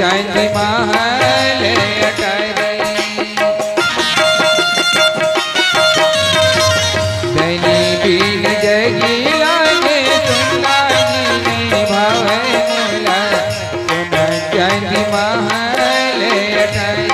चंद महल अटारी धनी बिन जगी लागे सुना जी भावे मोला सुना चंद महल अटारी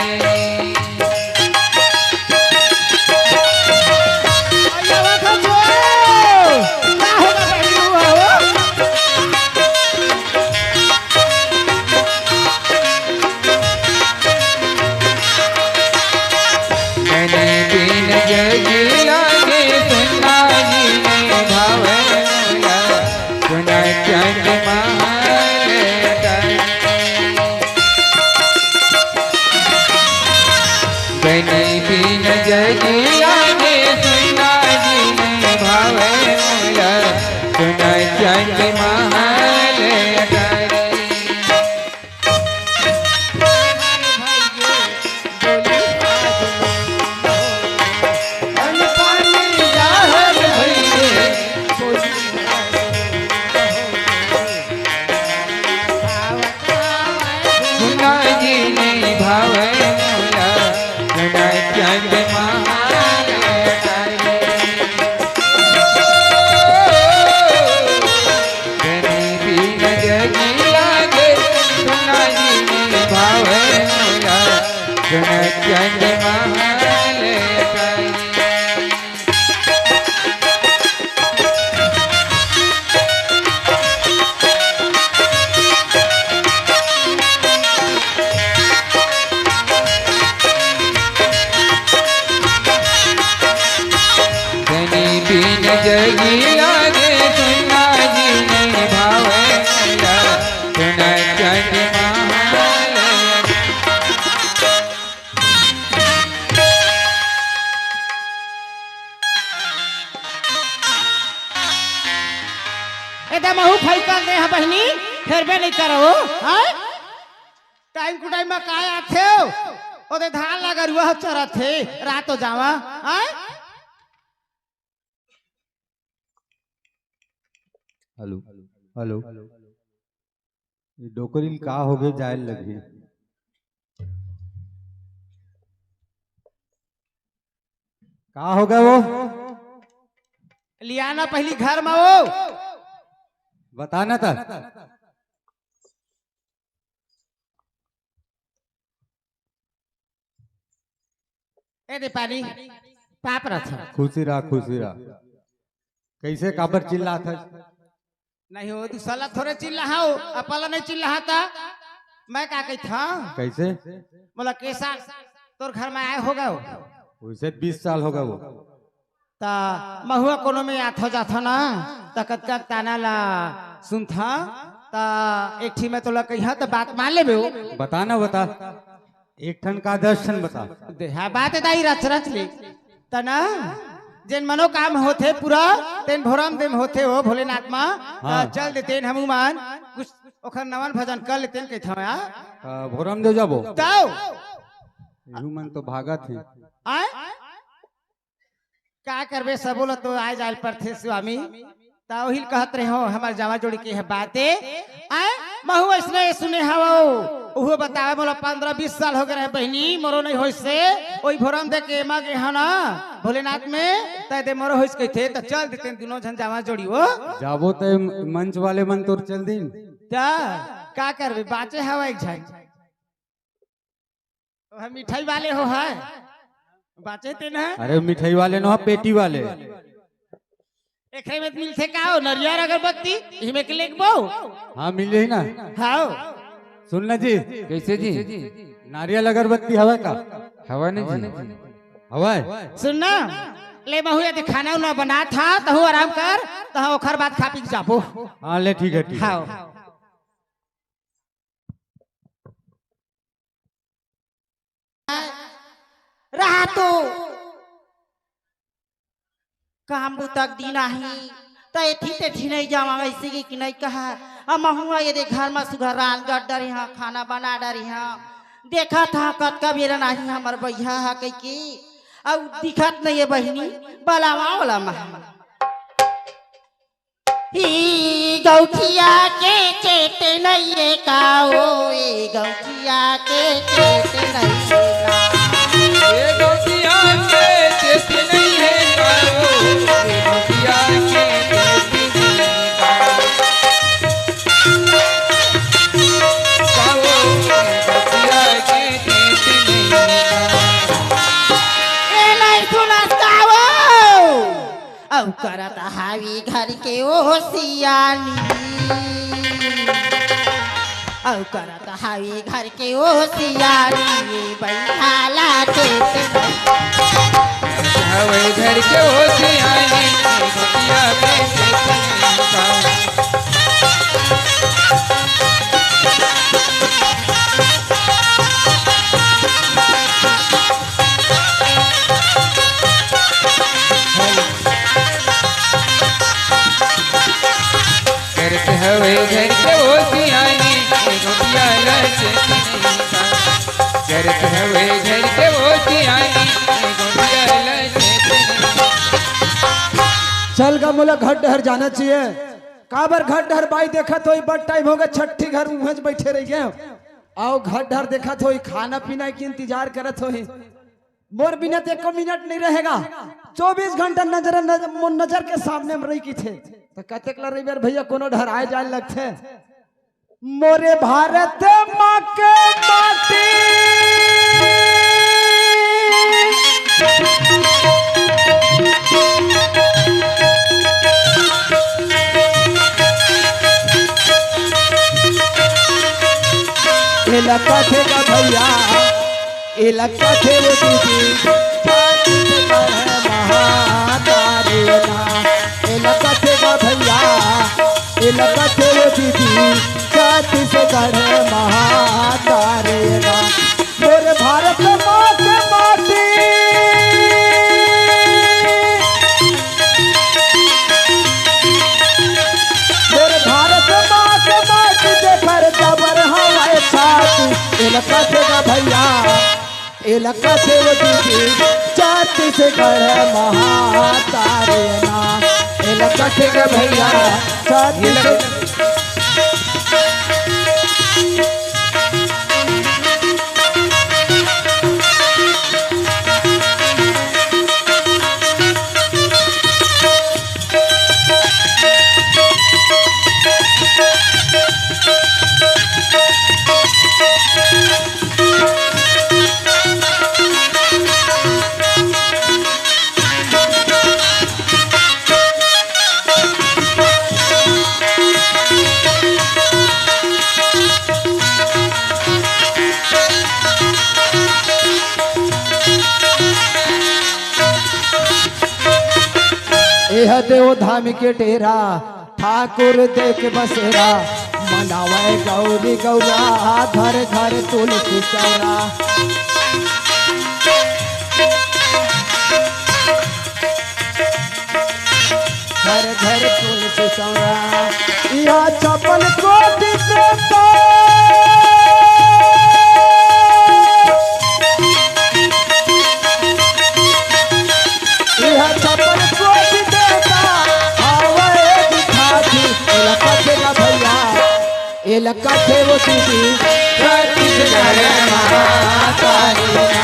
बहनी फिर भी नहीं करो टाइम टू टाइम में काय आथे ओदे धान लगा रुआ चरत थे रात हो जावा हेलो हेलो ये डोकरी का हो गए जाए लगी का हो गया वो लियाना पहली घर में वो बताना था ए दे पानी पाप रहा खुशी रहा कैसे काबर चिल्ला था नहीं हो तू साला थोड़े चिल्ला हो अपला नहीं चिल्ला था मैं क्या कही था कैसे बोला कैसा तोर घर में आए होगा उसे 20 साल होगा वो ता महुआ कोनो में आथ जाथा ना तकत का ताना ला सुन था ता एक ठी में तो ला कही तो बात मान ले बताना बता एक ठन का 10 ठन बता हाँ बात दाई रच रच ले तना जेन मनो काम होते पूरा तेन भोरम देम होते हो भोलेनाथ मा हाँ। चल देते हनुमान कुछ ओखर नवन भजन कर लेते के था भोरम दे जाबो ताऊ ह्यूमन तो भागत है आए क्या करबे सबोला तो आ जाल पर थे स्वामी ताहिल कहत रहे हो हमार जावा जोड़ी के है बातें आए महु इसने सुने हवो ओहो बतावे मोला 15-20 साल हो गए बहनी मोरो नहीं होइस से ओई भोरम दे के मा के हना भोलेनाथ में त दे मोरो होइस कइथे त चल देते दोनों जन जावा जोड़ी हो जाबो ते मंच वाले मन तोर चल दिन ता का करबे बाचे हवा एक झाई हम मिठाई वाले हो है बाचे ते ना अरे मिठाई वाले न पेटी वाले एकरे में मिल थे का नरियर अगरबत्ती इमे के लेकबो हां मिल जाई ना हां सुनना जी कैसे जी नारियल अगरबत्ती हवा का हवा नहीं जी हवा सुनना ले बहु ये खाना उना बना था तहु आराम कर तहु ओखर बाद खा पी जाबो हां ले ठीक है ठीक हां रहा तो काम बुतक दी नहीं तो एथी तेथी नहीं जावा ऐसे कि नहीं कहा हम हुआ ये दे घर में सुघरान गड्डर यहाँ खाना बना डर यहाँ देखा था कत का मेरा नहीं हमार भैया है कह की अब दिखत नहीं है बहनी बलावा वाला महा ही गौठिया के चेते नहीं है काओ ए गौ गोजिया के खेत नहीं ये गोतिया के देश नहीं है काओ, ये गोतिया के देश नहीं काओ, ये गोतिया के देश नहीं ए नहीं सुनता वो अब करत हावी घर के ओ सियानी अब करत हावी घर के ओ सियानी बैठाला खेत हवे घर के होते आए गोतिया के देश नहीं काओ। करते हवे घर के होती आई गोतिया लचे नहीं काओ, करते हवे घर के होती आई गोतिया लचे नहीं। चल गा मोला घर डहर जाना चाहिए। काबर घर डहर बाई देखा तो बड़ टाइम हो गया, छठी घर मुँह बैठे रह गए। आओ घर डहर देखा तो खाना पीना की इंतजार करत हो। मोर बिना तो एक मिनट नहीं रहेगा, 24 घंटा नजर के सामने में रही की थे तो कतेक रही बेर भैया कोनो डहर आए जाए लगते। मोरे भारत माँ के माटी इलाका थे का भैया, इलाका थे वो दीदी महातारेना, इलाका थे का भैया, इलाका थे वो दीदी छाती से गढ़े महातारेना। मोरे भारत माँ के माटी मोरे भारत माँ के माटी देखर जबर हवाए छाती इलाका थे का भैया, इलाका थे वो दीदी छाती से गढ़े महातारेना, इलाका थे का भैया छाती से यह देव धाम के डेरा ठाकुर देख बसेरा, मनावे गौरी गौरा घर घर तुलसी चौरा। घर घर तुलसी चौरा, यह चपल कोटि देता यह चपल कोटि देता आवे दिखाती इलाका थे का भैया, इलाका थे वो दीदी छाती से गढ़े महातारेना,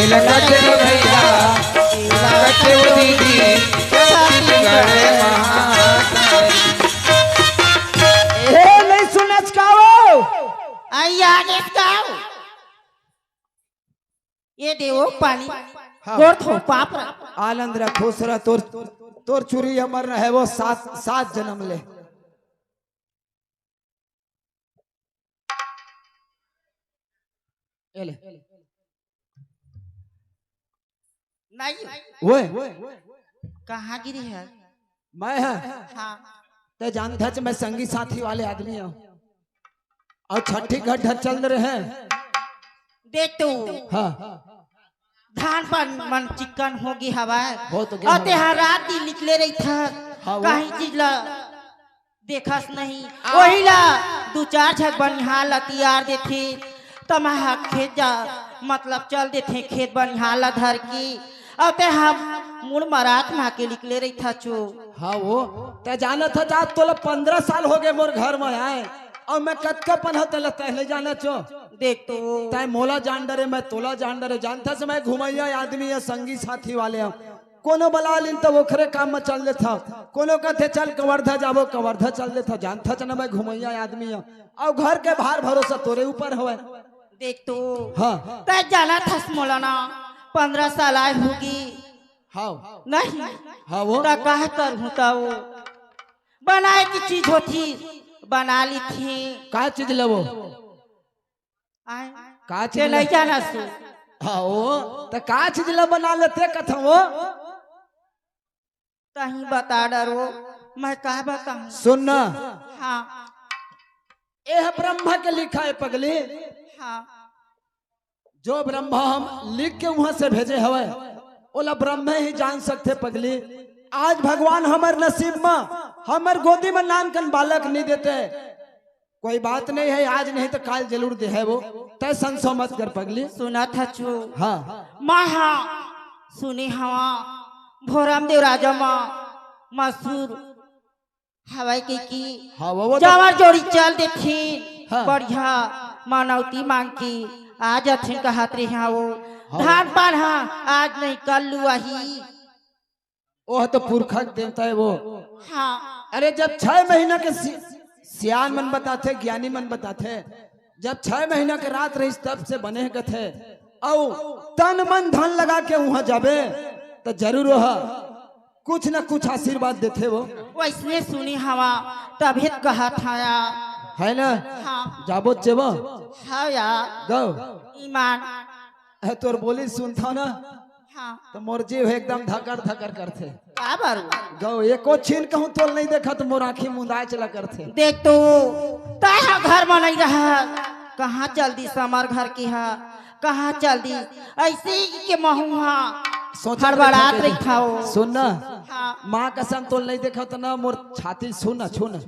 इलाका थे वो भैया, इलाका थे वो दीदी छाती से गढ़े महातारेना। ए नहीं सुनच काओ आया गाओ ये देवो पानी गोर थो पाप आनंद रह खुश रह, तोर तोर चुरी अमर रहे वो सात जन्म ले। एले नहीं वो कहाँ गिरी है मैं है हाँ ते जानता मैं संगी साथी वाले आदमी हूँ और छठी घट चल रहे हैं। देख तू हाँ धान पर मन चिकन होगी हवा हो तो गया और तेहा रात दिन निकले रही था हाँ, वो- कहीं चीज ला देखस नहीं वही ला दो चार छक बनिहाल तैयार देथे तमहा खेत जा मतलब चल देथे खेत बनिहाल धर की और ते हम मुड़ मरात मा के निकले रही था चो हाँ वो ते जाना था जा तो 15 साल हो गए मोर घर में आए और मैं कतका पन्हत तहले जाना चो देख तो तय मोला जान डरे मैं तोला जान डरे जानता से मैं घुमैया आदमी या संगी साथी वाले हम कोनो बला लिन तो ओखरे काम में चल लेता कोनो कहते चल कवर्धा जाबो कवर्धा चल लेता जानता च ना मैं घुमैया आदमी हूँ और घर के भार भरोसा तोरे ऊपर होवे देख तो हाँ तय जाना था मौलाना 15 साल आए होगी हाँ नहीं हाँ वो तो कह कर होता वो बनाए की चीज होती बना ली थी का चीज ले वो आए का ते चीज नहीं जाना सु हाँ वो तो का चीज ले बना लेते कथा वो कहीं बता डरो मैं कहा बताऊं सुन हाँ यह ब्रह्मा के लिखा है पगली हाँ जो ब्रह्मा हम लिख के वहां से भेजे हवे ओला ब्रह्मा ही जान सकते पगली आज भगवान हमार नसीब में हमार गोदी में नाम कन बालक नहीं देते कोई बात नहीं है आज नहीं तो काल जरूर दे है वो तय संशय मत कर पगली सुना था चो हाँ माँ हाँ सुनी हवा भोराम देव राजा माँ मसूर हवाई की हाँ वो जावर जोड़ी चल देखी हाँ। बढ़िया मानवती मांग की आज अथिन का हाथ रही वो धान पान हाँ आज नहीं कल लुआही वो तो पुरखा देवता है वो हाँ अरे जब 6 महीना के सियान मन बताते ज्ञानी मन बताते जब 6 महीना के रात रही तब से बने थे और तन मन धन लगा के वहां जाबे तो जरूर वह कुछ न कुछ आशीर्वाद देते वो वैसने सुनी हवा तभी कहा था यार है ना हाँ जाबो चेबो हाँ यार गो ईमान है तोर बोली सुनता ना हाँ तो मोर जीव एकदम धकर धकर करते का बारू गो एको छीन कहूं तोल नहीं देखा तो मोर आंखी मुंदाए चला करते देख तो ताहा घर में नहीं रहा कहाँ चल दी समर घर की है कहाँ चल दी ऐसे ही के महुआ हड़बड़ात रही था वो सुन ना हाँ माँ कसम तोल नहीं देखा तो ना मोर छाती सुन छुन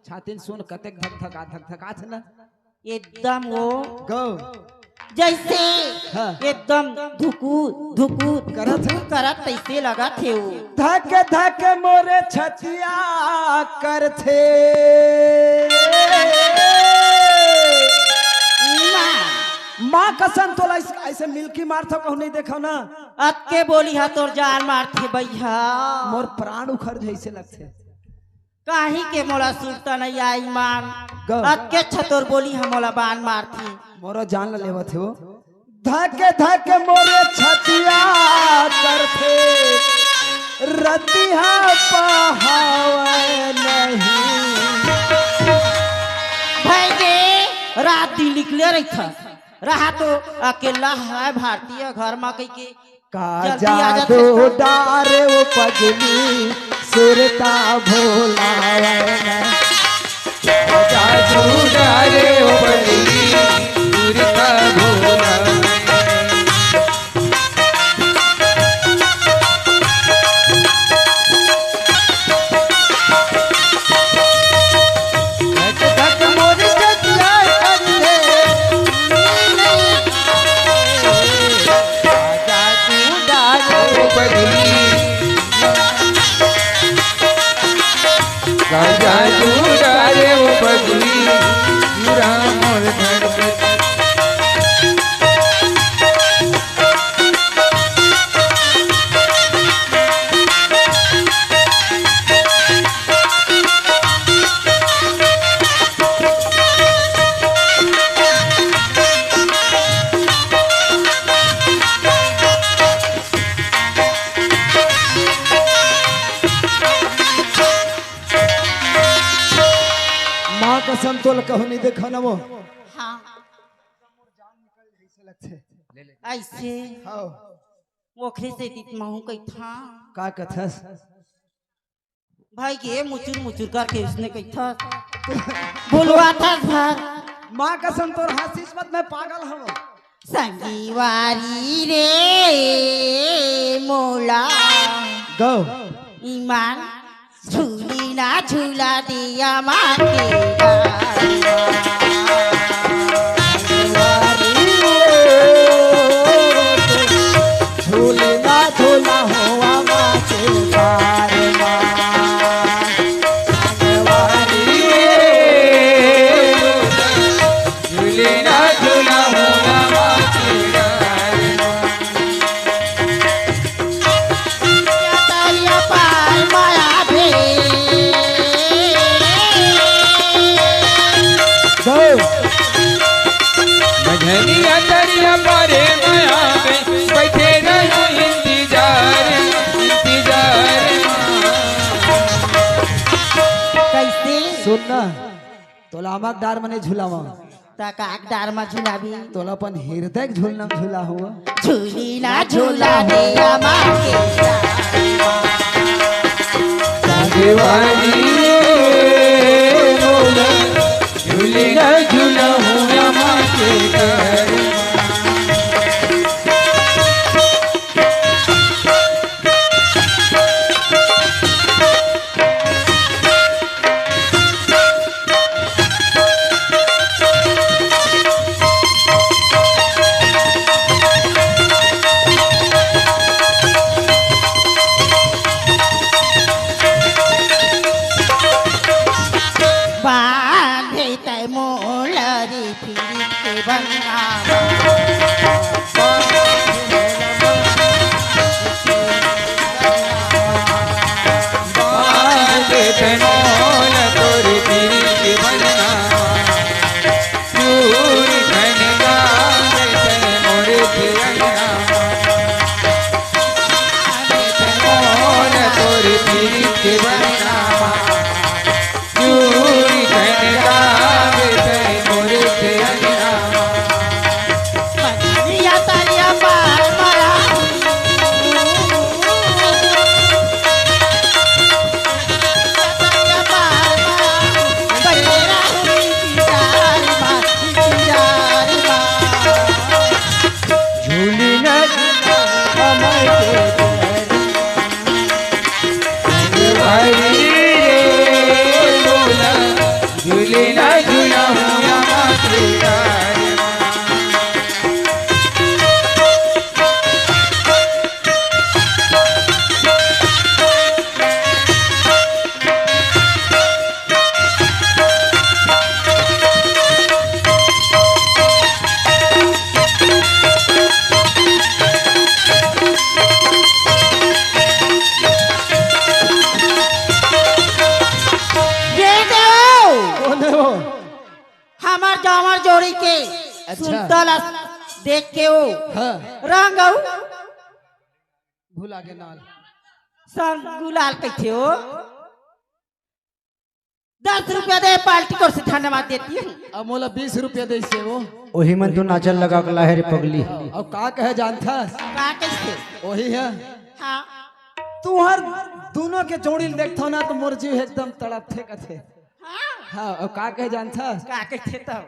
छाती सुन कतेक धक धका थे ना एकदम वो गो जैसे हाँ। एकदम धुकू धुकू करत है? करत ऐसे लगा थे वो धक धक मोरे छतिया करथे माँ कसम तोला ऐसे मिल्की मारता कहूँ नहीं देखा ना अब के बोली हा तोर जान मारते भैया मोर प्राण उखड़ जैसे लगते काहे के मोला सुरता नहीं आई मान गौ। अब के छतोर बोली हम मोला बाण मारती मोरा जान ला लेवत हो धक धक मोरे छतिया करथे रतिहा पहावे नहीं भाई गे रात दिन निकले रही था रहा तो अकेला है भारतीय घर में कहीं के का जल्दी आ जा जादू कृष्णा। डारे वो पगली सुरता भोला जादू डारे ओ बदली सुरता भोला धक धक मोरी छतिया करथे जादू डारे ओ बदली जादू डारे ओ बदली पूरा मोर धड़कत माँ कसम तोल कहूँ नहीं देखा ना वो हाँ ऐसे हाँ ओखरे से तीत महू कही था का कथस भाई गे मुचुर मुचुर करके उसने कही था भूलवा था भर माँ कसम तोर हंसीस मत मैं पागल हूँ संगीवारी रे मोला गो ईमान झूली ना झूला दिया माते झूलना झूला हुआ माँ के पार माँ। दुल्हनिया दरिया पारे माया में बैठे रहो इंतजार कैसे सुन ना तोला आमक डार मने झुलावा तकाक डार में झुलाबी तोला अपन हृदय झुलना झुला हुआ झूली ना झूला दिया माँ के देवाली बोला झूले न झूला हुआ माँ के घर बांधे तय मोलरी फिर के बंगा मोल तोर पीरी के बनना चूर घन गान मोर पियना मोल तोर पीरी के बनना चूर घन गान मोर पियना बनिया तालिया मार मारा झूली न झूले न झूला हुआ माथे कौन है वो हमार जामर जोड़ी के अच्छा। सुनतल देख के वो हाँ रंग भूला के नाल संग गुलाल कैसे हो 10 रुपया दे पार्टी को से धन्यवाद देती है अब मोला 20 रुपया दे से वो वही में तू नाचल लगा के लाहे रे पगली अब का कहे जानता का कैसे वही है हाँ तू हर दोनों के जोड़ी देखता ना तो मोर जीव एकदम तड़प थे कथे हाँ हाँ अब का कहे जानता का कैसे तो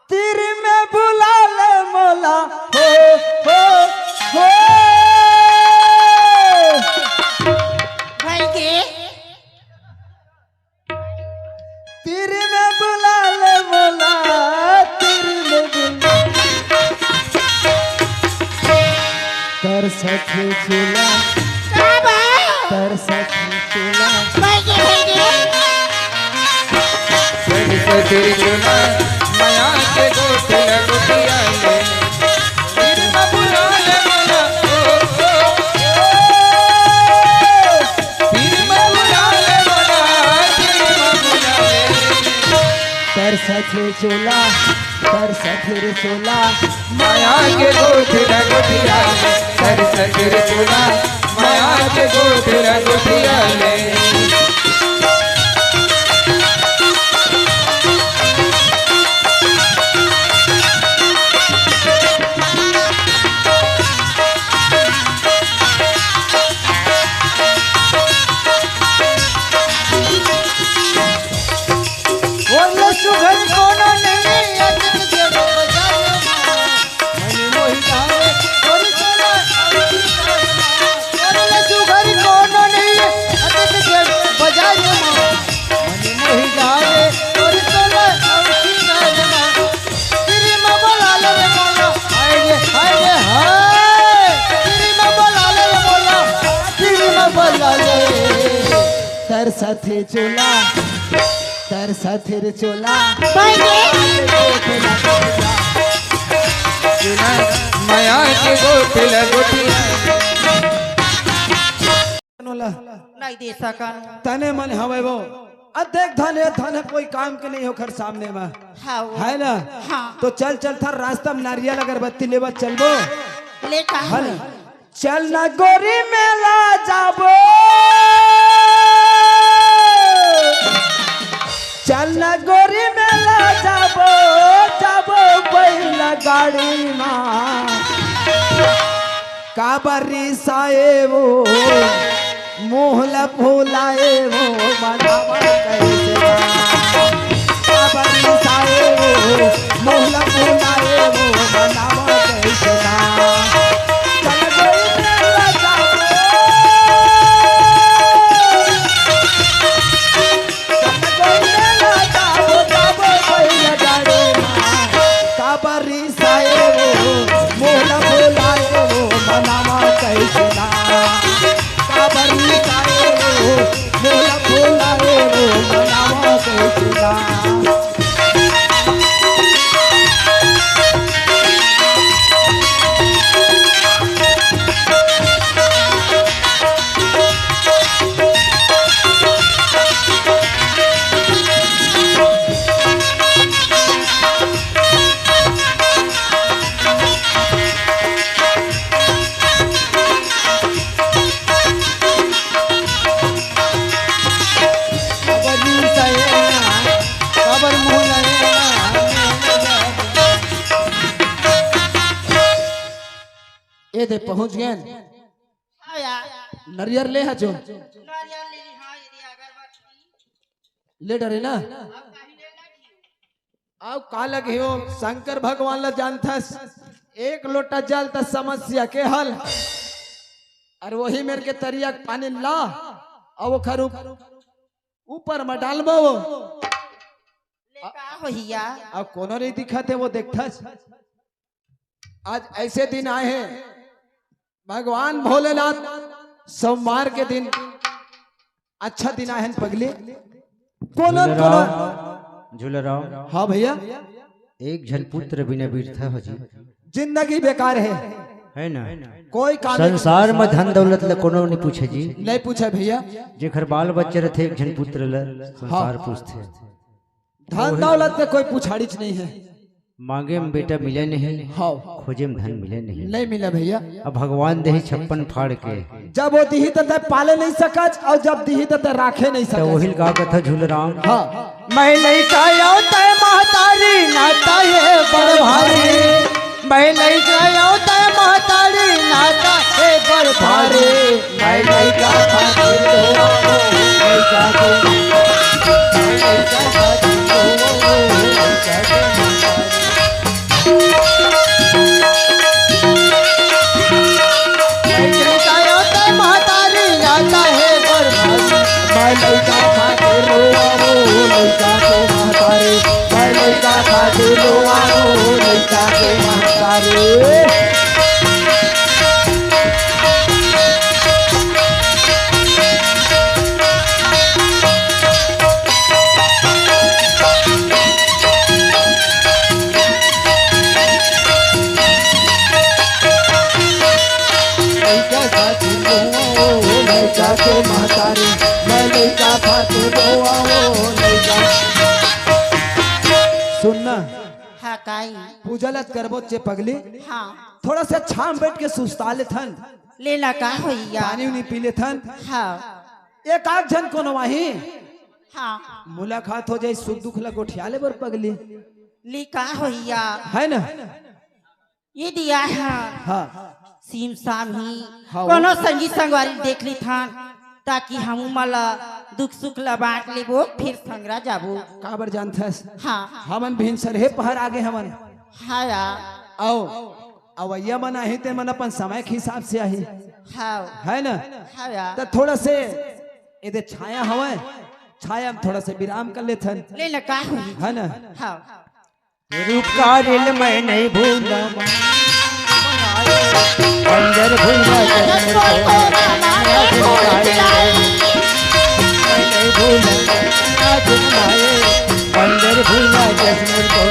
तिर में बुला ले मोला हो भाई के तिर में बुला ले मोला तिर में बुला तर सखे चूला काबा तर सखे चूला भाई के तेरी चुना माया के गोटे गोटिया ले फिर बुला ले मोला फिर बुला ले मोला फिर बुला ले तर सखे चूला तर सखे चूला माया के गोटे गोटिया ले सर तेरी चुना माया के गोटे गोटिया ले बोलो सुघर कोनो नहीं अजब जेब बजाओ मनी मोहि गावे और चला बोलो सुघर कोनो नहीं अजब जेब बजाओ मनी मोहि गावे और चला औसी गाना तेरी मां बोला ले बोला हाय रे हाय तेरी मां बोला ले बोला तेरी मां बोला ले तर साथे चोला तर साथीर चोला भाई के चुना माया के गोटे गोटिया नोला नहीं दे सकन तने मन हवे वो देख धन है कोई काम के नहीं होकर सामने में हाँ वो। है ना। हाँ। तो चल चल था रास्ता में नारियल अगरबत्ती लेवा चलबो ले का है ना। चल ना गोरी मेला जाबो चल ना गोरी मेला जाबो जाबो बैला गाड़ी माँ काबरी साए वो मोहला फूलाए वो मनावा कैसे काबरी साए वो मोहला फूलाए वो मनावा कैसे चल गई मेला जाबो चल गई मेला जाबो जाबो बैला गाड़ी माँ काबरी साए वो मोहला फूलाए वो मनावा कैसे काबरी साए वो मोहला फूलाए वो मनावा कैसे ये दे पहुंच गए हाँ यार नरियर ले है जो नारियल ले ली हाँ ये अगरबत्ती ले डरे ना अब का लगे हो शंकर भगवान ला जानथस एक लोटा जल त समस्या के हल और वही मेरे के तरिया के पानी ला और वो खरू ऊपर में डालबो ले का होइया अब कोनो नहीं दिखत है वो देखथस आज ऐसे दिन आए हैं भगवान भोलेनाथ सोमवार के दिन अच्छा दिन आए हैं पगले कोनो झूलराव हाँ भैया एक झलपुत्र बिना बीरथा हो जी जिंदगी बेकार है ना कोई काम संसार में धन दौलत ल कोनो नहीं पूछे जी नहीं पूछा भैया जेखर बाल बच्चे रहते एक झलपुत्र ल संसार पूछते धन दौलत में कोई पूछाड़ीच नहीं है मांगे में बेटा मिले नहीं हाँ खोजे में धन मिले नहीं नहीं मिला भैया अब भगवान दे 56 फाड़ के जब वो दिही तो पाले नहीं सकच और जब दिही तो राखे नहीं तो वही सकच गा कथा झूलराम हाँ मैं लइका आओ तय महतारी नाता है बड़ भारी मैं लइका आओ तय महतारी नाता है बड़ भारी मैं लइका खातिर लइका को लइका महतारी नाता है बड़ भारी मैं लइका खातिर लइका को महतारी मैं लइका खातिर लइका को महतारी लइका के महतारी मैं लइका खातिर लइका सुनना हाँ काई पूजलत करबो चे पगली हाँ थोड़ा सा छाम बैठ के सुस्ता ले थन लेना का होइया पानी उनी पी ले थन हाँ एक आध जन को नवाही हाँ मुलाकात हो जाए सुख दुख ला गोठिया ले बर पगली ले का होइया है ना ये दिया है हाँ सीम साम ही हाँ, कोनो संगी संगवारी देख ली थान ताकि हम मला दुख सुख ला बांट लेबो फिर संगरा जाबो काबर जानथस हाँ हमन भिनसर हे पहर आगे हमन हाँ यार आओ अवैया मन आही ते मन अपन समय के हिसाब से आही हाँ है ना हाँ यार तो थोड़ा से इधर छाया हवा छाया में थोड़ा से विराम कर लेथन लेना का होई है ना हाँ रूपकारिल मैं नहीं भूला बंदर भूला नहीं भूला बंदर भूला जसमुर को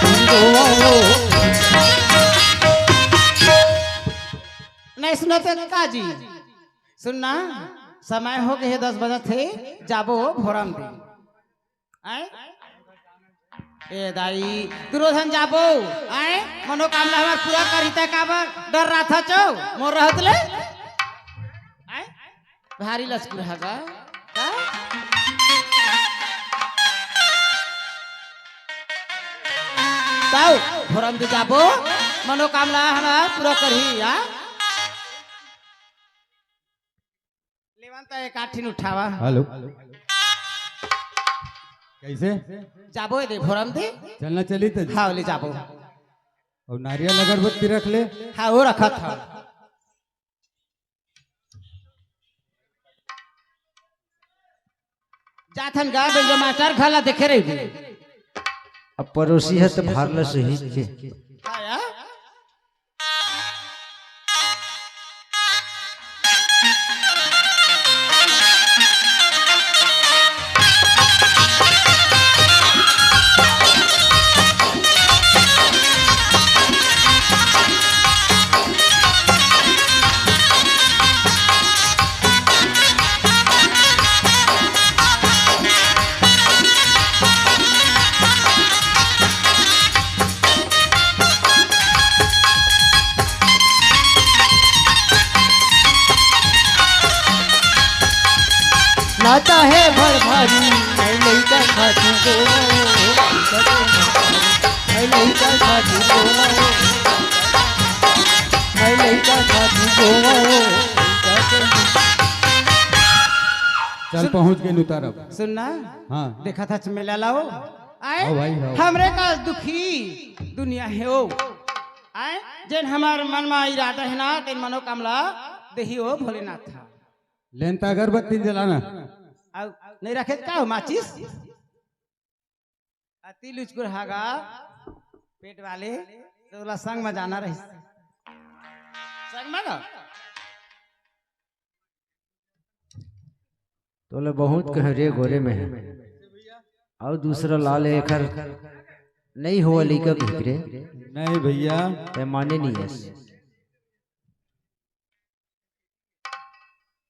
खातिर रोवा नहीं सुनते काजी सुनना समय हो गए 10 बजे थे जाबो भोरम दे आए ए दाई दुर्योधन जाबो आए मनोकामना हमार पूरा करिता काबा डर रहा था चो मोर रहत ले आए भारी लस्कुर हगा ताऊ भोरम दे जाबो मनोकामना हमार पूरा करही आ एक आठीन उठावा हेलो कैसे जाबो दे भोरम दे चलना चली तो हाँ ले जाबो और नारियल अगरबत्ती रख ले हाँ वो रखा था जाथन गा बेल मास्टर खाला देखे रही अब पड़ोसी है तो भारला सही आया नाता है भर भारी मैं लइका खातिर रोवा मैं लइका खातिर रोवा मैं लइका खातिर रोवा चल पहुंच गए उतारब सुनना हाँ देखा था मेला लाओ आए आओ भाई, आओ। हमरे का दुखी दुनिया है ओ आए जेन हमार मन में इरादा है ना कि मनोकामना देही ओ भोलेनाथ था लेन तो अगरबत्ती जलाना अब नहीं रखे का हो माचिस अति लुचकुर हागा पेट वाले तो संग में जाना रही संग में ना तोले बहुत कहरे गोरे में है और दूसरा लाल एकर नहीं हो लइका भिकरे नहीं भैया पैमाने नहीं है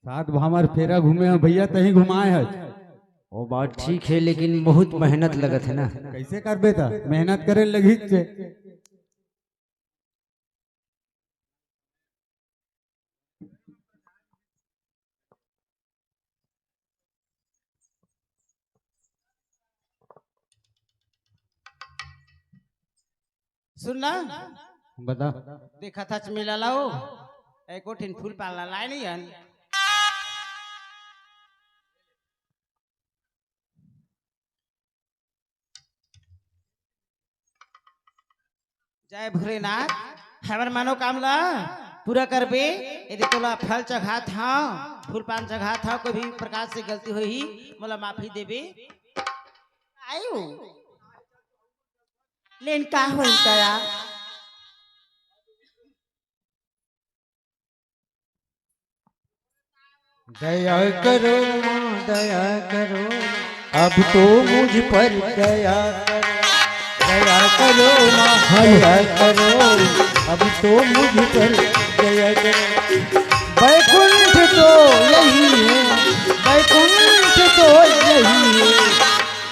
साथ हमार फेरा घूमे हैं भैया तही घुमाए है वो बात ठीक है लेकिन बहुत मेहनत लगत है ना कैसे करबे था मेहनत करे लगी छे सुनना बता देखा था मेला लाओ एक कोठिन फूल पालना लाए नहीं है जय भोलेनाथ हमार मनोकामना पूरा करबे यदि तोला फल चढ़ा था फूल पान चढ़ा था कोई भी प्रकार से गलती हुई मोला माफी देबे आयो लेन का होई तया दया करो माँ दया करो अब तो मुझ पर दया करो दया करो माँ दया करो अब तो मुझ पर दया करो बैकुंठ तो यही है बैकुंठ तो यही है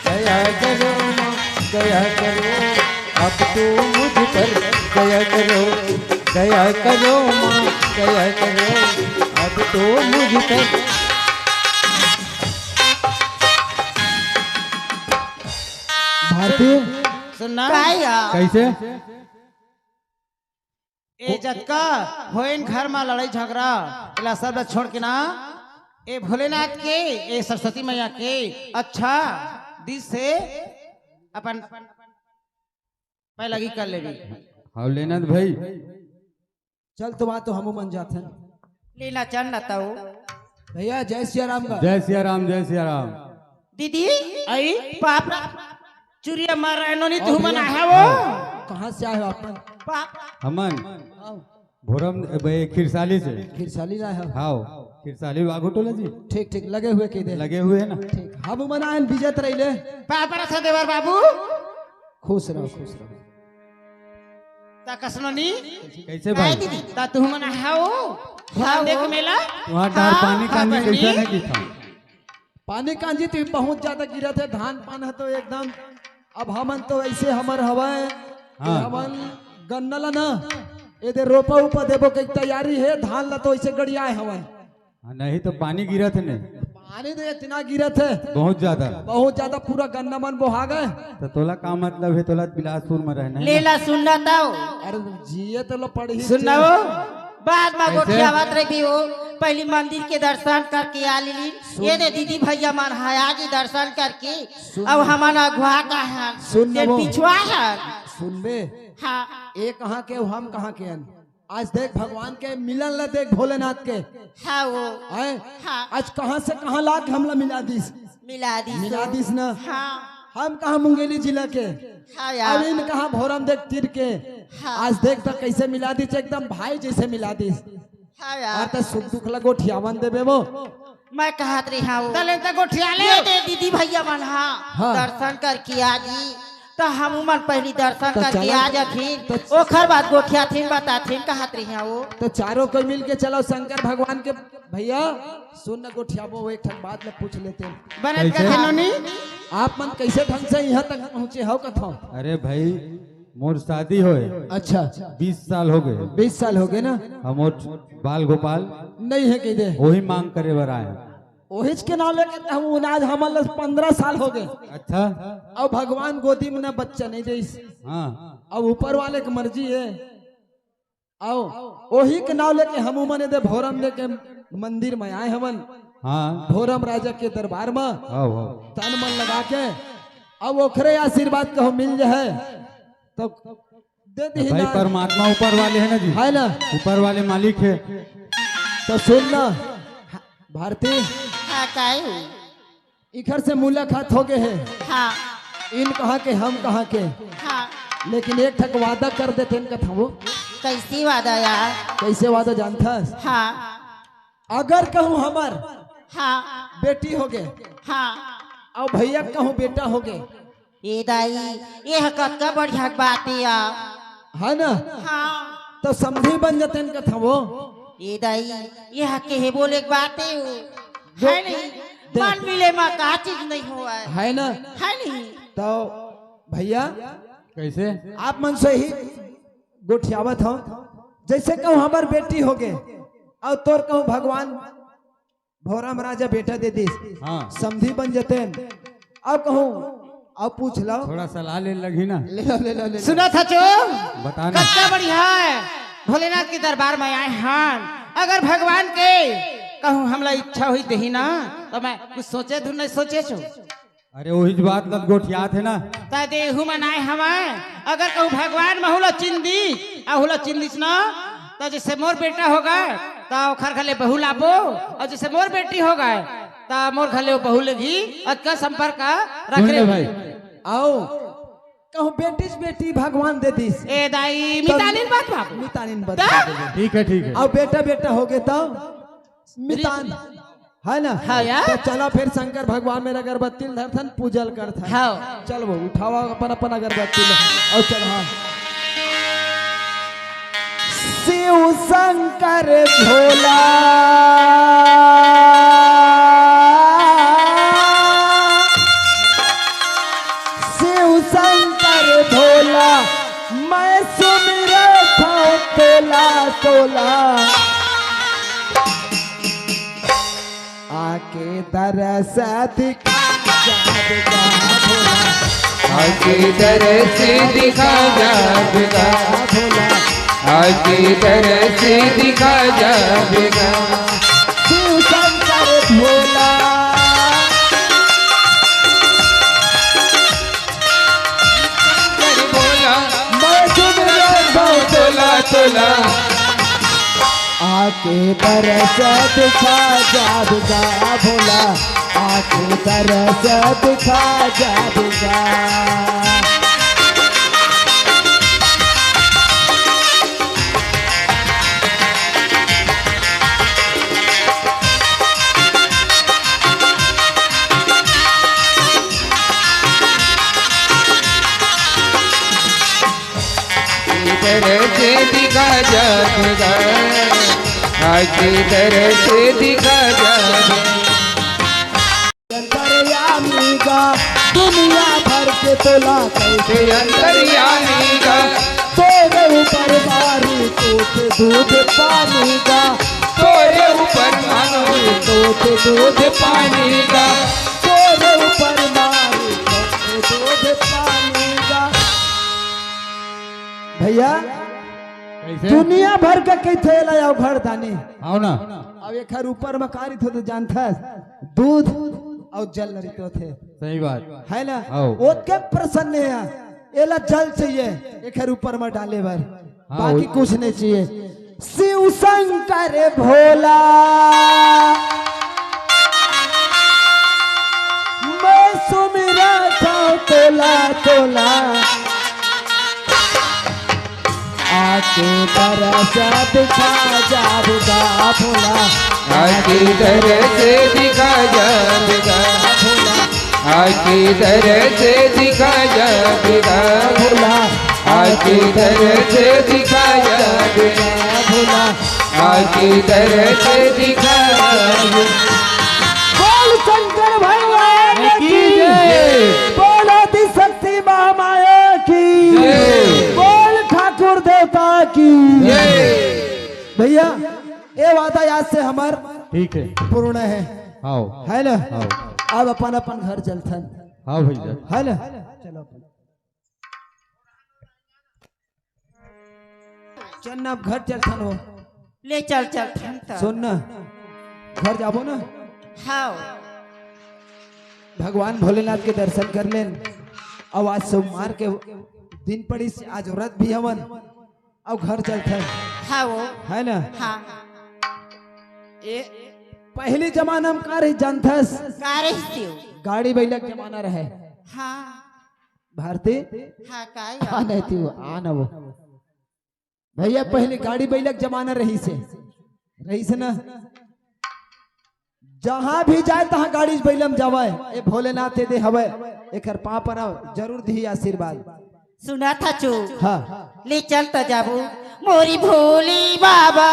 दया करो माँ दया करो अब तो मुझ पर दया करो दया करो माँ दया करो अब तो मुझ पर भारती सुनना कैसे ए जतका होइन घर में लड़ाई झगड़ा इला सब छोड़ के ना ए भोलेनाथ के ए सरस्वती मैया के अच्छा दिल से अपन लगी कर लेवी हाँ लेना भाई चल तो बात तो हम मन जाते लीला चंद बताओ भैया जय सिया राम का जय सिया राम जय सिया राम दीदी आई पाप चुरिया मार रहे नो नहीं तू मना है वो कहाँ से आए हो आप पाप अमन भोरम भाई खिरसाली से फिर साली रहा है हाँ खिरसाली वागो टोला जी ठीक ठीक लगे हुए के दे लगे हुए हैं ना ठीक हम मनाएं विजत रही ले पाप रखा देवर बाबू खुश रहो खुश रहो ता कसनोनी कैसे भाई ता तू मना हाओ हाँ देख मेला वहाँ डार पानी का बहनी। कैसा नहीं की था पानी कांजी तो बहुत ज्यादा गिरा थे धान पान है तो एकदम अब हमन तो ऐसे हमर हवा है हाँ। हमन गन्ना ला ना ये दे रोपा उपा देबो के तैयारी है धान ला तो ऐसे गड़िया है हमन नहीं तो पानी गिरा थे नहीं पानी तो इतना गिरा थे बहुत ज्यादा पूरा गन्ना मन बोहा गए तो तोला का मतलब है तोला बिलासपुर में रहना है ना? लेला सुनना ताओ अरे जिए तो लो पढ़ी सुनना वो बाद में कैसे? गोठियावत रही हो पहले मंदिर के दर्शन करके आ ली ये दे दीदी भैया मन हया के दर्शन करके अब हमारा अगुआ का है सुन ये वो। पिछुआ है सुन बे हाँ ये कहाँ के हम कहाँ के हैं आज देख भगवान के मिलन ला देख भोलेनाथ के हाँ वो आए हाँ आज कहाँ से कहाँ लाख हमला मिला दिस मिला दी ना हाँ हम कहाँ मुंगेली जिला के हाँ अब यार इन कहाँ भोरम देख तीर के हाँ। आज देख तो कैसे मिला दिस एकदम भाई जैसे मिला दिस हाँ और यार तो सुख दुख लगो ठियावन देबे वो मैं कहत रही हाँ तले तक गोठिया ले दे दीदी भैया मन हाँ दर्शन करके आ जी तो हम मन पहली दर्शन तो करके चलो। आ जाथिन ओखर बाद गोठिया थिन बताथिन कहत रही हाँ वो तो चारों कोई मिल के चलो शंकर भगवान के भैया सुन न गोठियाबो वो एक ठन बात ले पूछ लेते हैं बनत कैसे? का नोनी आप मन कैसे ढंग से यहाँ तक पहुँचे हो कथो अरे भाई मोर शादी होए अच्छा 20 साल हो गए 20 साल हो गए ना हम और बाल गोपाल नहीं है कह दे वही मांग करे बर आए ओहिच के नाम लेके हम आज हमारे 15 साल हो गए अच्छा अब भगवान गोदी में ना बच्चा नहीं दे हाँ अब ऊपर वाले की मर्जी है आओ ओही के नाम लेके हम मने दे भोरम लेके मंदिर में आए हमन हाँ भोरम राजा के दरबार में आओ आओ तन मन लगा के अब ओखरे आशीर्वाद कहो मिल जाए तो दे दी भाई ना परमात्मा ऊपर वाले है ना जी है ना ऊपर वाले मालिक है तो सुन ना भारती हाँ काहे हुई इधर से मुलाकात हो गए है हाँ इन कहा के हम कहा के हाँ लेकिन एक ठक वादा कर देते इनका था वो कैसी वादा यार कैसे वादा जानता हाँ अगर कहूँ हमार हाँ बेटी हो गए हाँ और भैया कहूँ बेटा हो गए ये दाई ये कक्का बढ़िया बात है यार है ना हाँ तो समझी बन जाते इनका था वो ये दाई ये के बोले की बात है वो है नहीं मन मिले माँ का चीज नहीं हुआ है ना है नहीं तो भैया कैसे आप मन से ही गोठियावत हो जैसे कहूँ हमार बेटी हो गए और तोर कहूँ भगवान भोरम राजा बेटा दे दी हाँ समझी बन जाते अब कहूँ अब पूछ लो थोड़ा सलाह ले लगी ना ले लो ले लो ले लो। सुना था चो बताना कक्का बढ़िया है भोलेनाथ के दरबार में आए हैं अगर भगवान के कहूँ हमला इच्छा हुई दही ना तो मैं कुछ सोचे धुन नहीं सोचे छो अरे वही बात लत गोठिया थे ना ता देहु मनाए हमें अगर कहूँ भगवान में हुला चिंदी आ हुला चिंदी ना तो जैसे मोर बेटा होगा तो खर खले बहू लाबो और जैसे मोर बेटी होगा तो मोर खले वो बहू लेगी का संपर्क रख सुन रे ले भाई आओ कहूँ बेटी से बेटी भगवान दे दी ए दाई मितानिन बात बाबू मितानिन बता दे ठीक है अब बेटा बेटा हो गए तो मितान है ना हाँ यार। तो चलो फिर शंकर भगवान मेरा अगरबत्ती धरथन पूजल कर था हाँ चल वो उठावा अपन अपन अगरबत्ती ले और चल हाँ शिव शंकर भोला शिव शंकर भोला मैं सुमिर था तोला तोला आके दरस दिखा जादगा भोला आके दरस दिखा जाएगा भोला आके दरस दिखा जाएगा शिव शंकर भोला बोला मैं सुमिर तोला तोला आके दरस दिखा जादगा भोला आके दरस दिखा जादगा दरस जाएगा, आज इधर से दिखा जाएगा। अंतर्यामी का दुनिया भर के तोला कैसे अंतर्यामी का तेरे ऊपर बारी तोते दूध पानी का तोरे ऊपर मानो तोते दूध पानी का तेरे ऊपर मारी तोते दूध पानी का। भैया दुनिया भर के कई थे लाया घर दानी आओ ना अब एक हर ऊपर में कारित हो तो जानता दूध और जल तो थे सही बात है ना आओ। वो के प्रसन्न है एला जल चाहिए एक हर ऊपर में डाले भर बाकी कुछ नहीं चाहिए। शिव शंकर भोला मैं सुमिरा था तोला तोला आके बरसा दिखा जाएगा भोला आज इधर से दिखा जाएगा, आज इधर से दिखा जाएगा, भोला आज इधर से दिखा जाएगा, भोला आज इधर से दिखा जाएगा। बोल शंकर भगवान की जय। बोल आदि शक्ति महामाया की जय। बोल ठाकुर देवता की जय। भैया ये वादा याद से हमार ठीक है पूर्ण है आओ है ना आओ अब अपन अपन घर चलथन आओ भैया है ना चलो चलना अब घर चलथन हो ले चल चल ठंडा सुन ना घर जाबो ना हाँ भगवान भोलेनाथ के दर्शन कर लेन अब आज सोमवार के दिन पड़ी से आज व्रत भी हवन अब घर चलते हाँ वो है ना हाँ ये पहले जमाना में का रही जानथस कारिस्तियो गाड़ी बैलक जमाना रहे हाँ भारती हाँ काय आ नहीं थी वो आ ना वो भैया पहले गाड़ी बैलक जमाना रही से ना जहां भी जाए तहां गाड़ी बैलम जावे ए भोलेनाथ दे हवे एकर पाँव पर जरूर दी आशीर्वाद सुना था चू हाँ ले चल तो जाबू मोरी भोली बाबा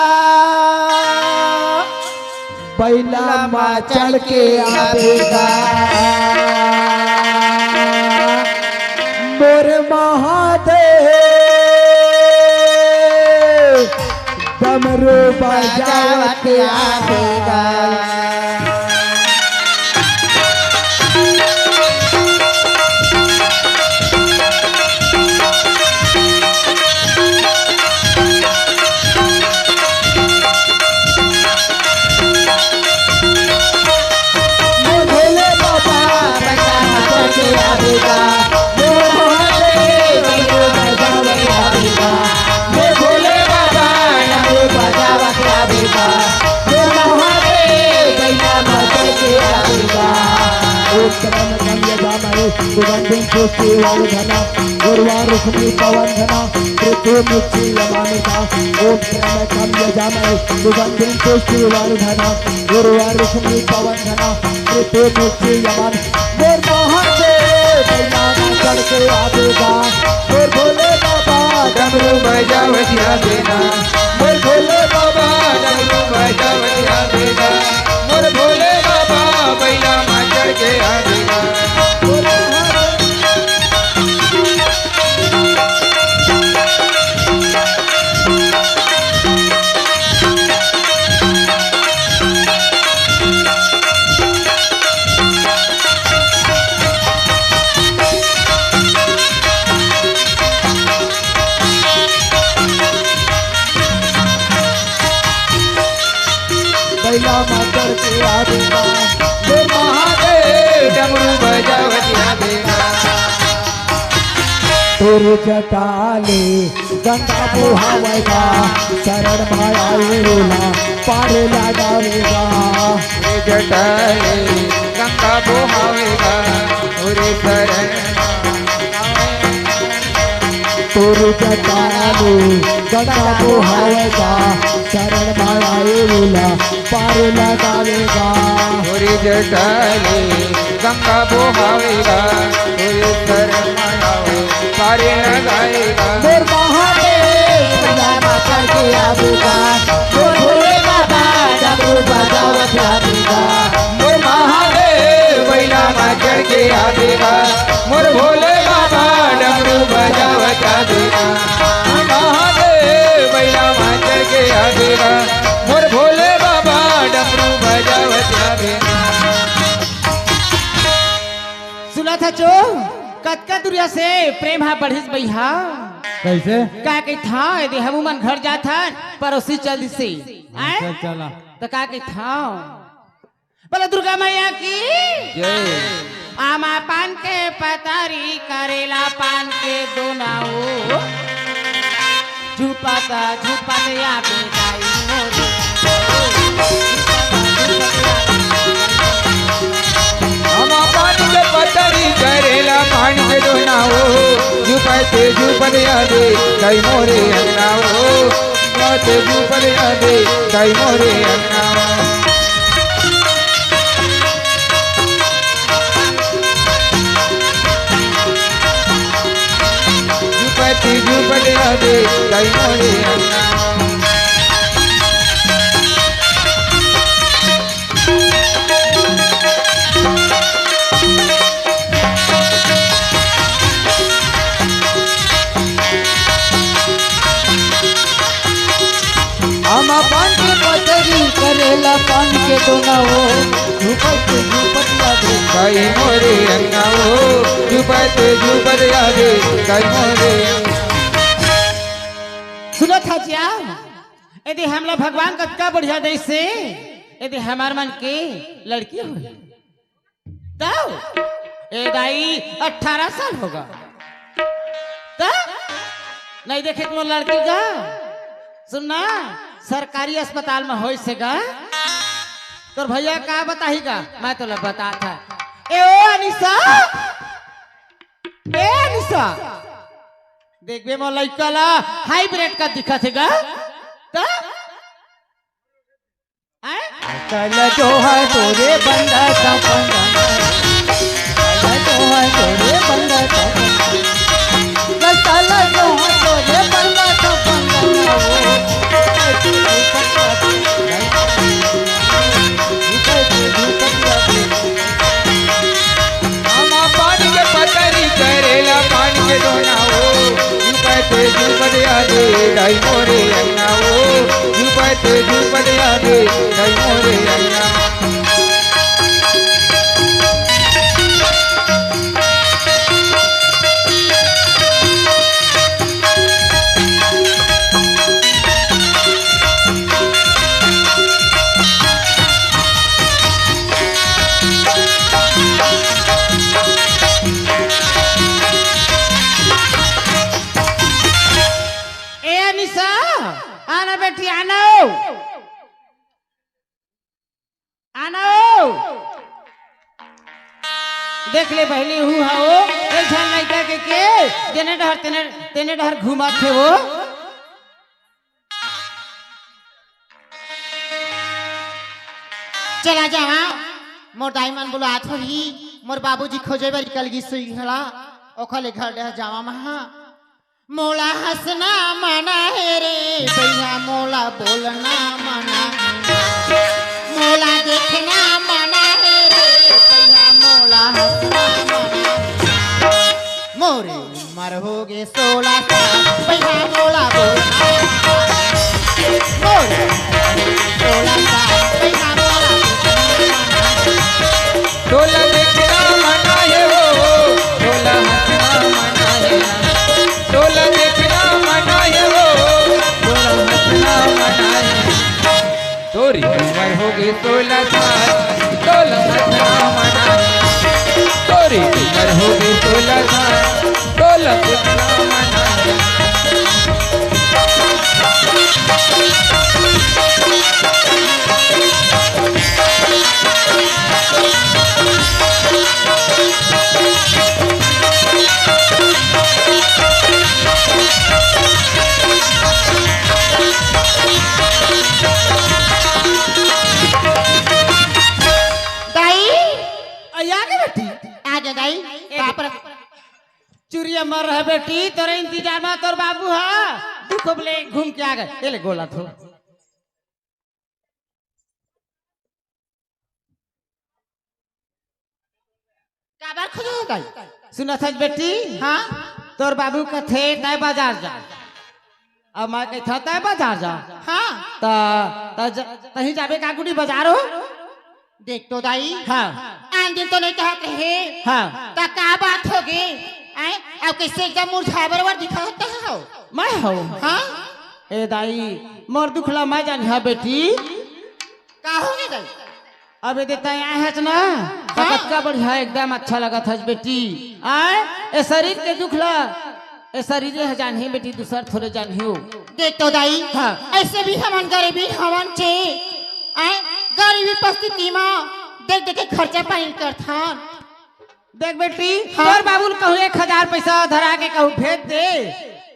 बैला माँ चढ़ के आवेगा मोर महादेव डमरू बजावत आवेगा सुगंधिं पुष्टि वर्धना उर्वारुक्मि पवनधना ऋतुमुक्ति यमानिका ओम त्र्यंबकं यजामहे सुगंधिं पुष्टि वर्धना उर्वारुक्मि पवनधना ऋतुमुक्ति यमान मोर महादेव बैनामा चढ़ के आवेगा मोर भोले बाबा डमरू बजावतिया देना, मोर भोले बाबा डमरू बजावतिया देना, मोर भोले बाबा बैला माँ चढ़ के आवेगा। बैला माँ चढ़ के आवेगा मोर महादेव डमरू बजावतिया देना, तुर जटाले गंगा बुहावेगा शरण माया उला पार लगावेगा रे जटाले गंगा बोहावेगा, उरे शरण तुर जटाले गंगा बुहावेगा शरण माया उला पार लगावेगा उरे जटाले गंगा बोहावेगा, उरे शरण माया पारे लगाएगा। मोर महादेव भैया माता के आवेगा मोर भोले बाबा डमरू बजावत आवेगा मोर महादेव बैला माचड़ के आवेगा मोर भोले बाबा डमरू बजावत आवेगा महादेव बैला माचड़ के आवेगा मोर भोले बाबा डमरू बजावत आवेगा। सुना था चो कतका दुरिया से प्रेम हा बढ़िस भैया कैसे का के था यदि हम मन घर जाथा पड़ोसी चल से आए चल चला तो का के था बोला दुर्गा मैया की जय आमा पान के पतारी करेला पान के दोनाओ झुपाता झुपाता या बेगाई मोरे हम पानी के पतरी करेला पानी के दोनाओ झुपते झुपत यादे कई मोरे अंगनाओ झुपते झुपत यादे कई मोरे अंगनाओ झुपते झुपत यादे कई मोरे अंगनाओ। हम पान के पतरी करेला पान के दोनाओ झुपत झुपत यादे कई मोरे अंगनाओ झुपते झुपत यादे कई मोरे सुनो था क्या यदि हम लोग भगवान का क्या बढ़िया दे से यदि हमार मन के लड़की हो तब ए दाई 18 साल होगा तब नहीं देखे तुम लड़की का सुनना सरकारी अस्पताल में हो सेगा तो भैया का बताहीगा मैं तो बता था ए ओ अनिसा ए अनिसा देखबे मो लड़का ला हाइब्रिड का दिखा थेगा तो कल जो है तोरे बंदा सा पंगा कल जो है तोरे बंदा सा कल जो है तोरे बंदा सा हम पानी के पतरी करेला पानी के दोनाओ झुपते झुपत यादे कई मोरे अंगनाओ झुपते झुपत यादे कई मोरे अंगनाओ। ए अनिसा आना बेटी आना आना देख ले पहले हूँ हो एक झन लड़का के तेने डहर तेने डहर घुमा थे वो चला जावा मोर दाईमान बोलो आथोरी मोर बाबूजी खोजे बारी कल गी सुई हला ओखले घर डह जावा महा मोला हंसना मना है रे भैया मोला बोलना मना है मोला देखना मना है रे भैया मोला हंसना मना है मोरे उम्र हो गए 16 साल भैया मोला बोलना मोरे 16 साल भैया मोला तोला देखना मना है वो तोला हंसना मना है तोला देखना मना है वो तोला हंसना मना है तोरी उम्र हो गई 16 साल तोला हंसना मना है तोरी उम्र हो गई 16 साल तोला हंसना मना है। चुरिया मर रहे बेटी तोरे इंतजार में तोर बाबू है तू खूब ले घूम के आ गए ले गोला थो काबर खुद गई सुना था बेटी हाँ तोर बाबू का थे तय बाजार जा अब मैं कही था तय बाजार जा हाँ तहीं जाबे कागुड़ी बाजार हो देख तो दाई हाँ आन दिन तो नहीं कहते है हाँ ता का बात होगी अब कैसे एकदम मुरझावर दिखाता है मैं हो हाँ ए दाई मोर दुखला मैं जानी है बेटी का होगी दाई अब ये देता है ना ताकत का बढ़िया एकदम अच्छा लगा था बेटी आए ए शरीर के दुखला ए शरीर है जान ही बेटी दूसर थोड़े जान ही हो देख तो दाई हाँ ऐसे भी हमन गरीबी हमन चे गरीबी परिस्थिति में देख देख के खर्चा पानी करथन देख बेटी और बाबूल कहूँ 1000 पैसा धरा के कहूँ भेज दे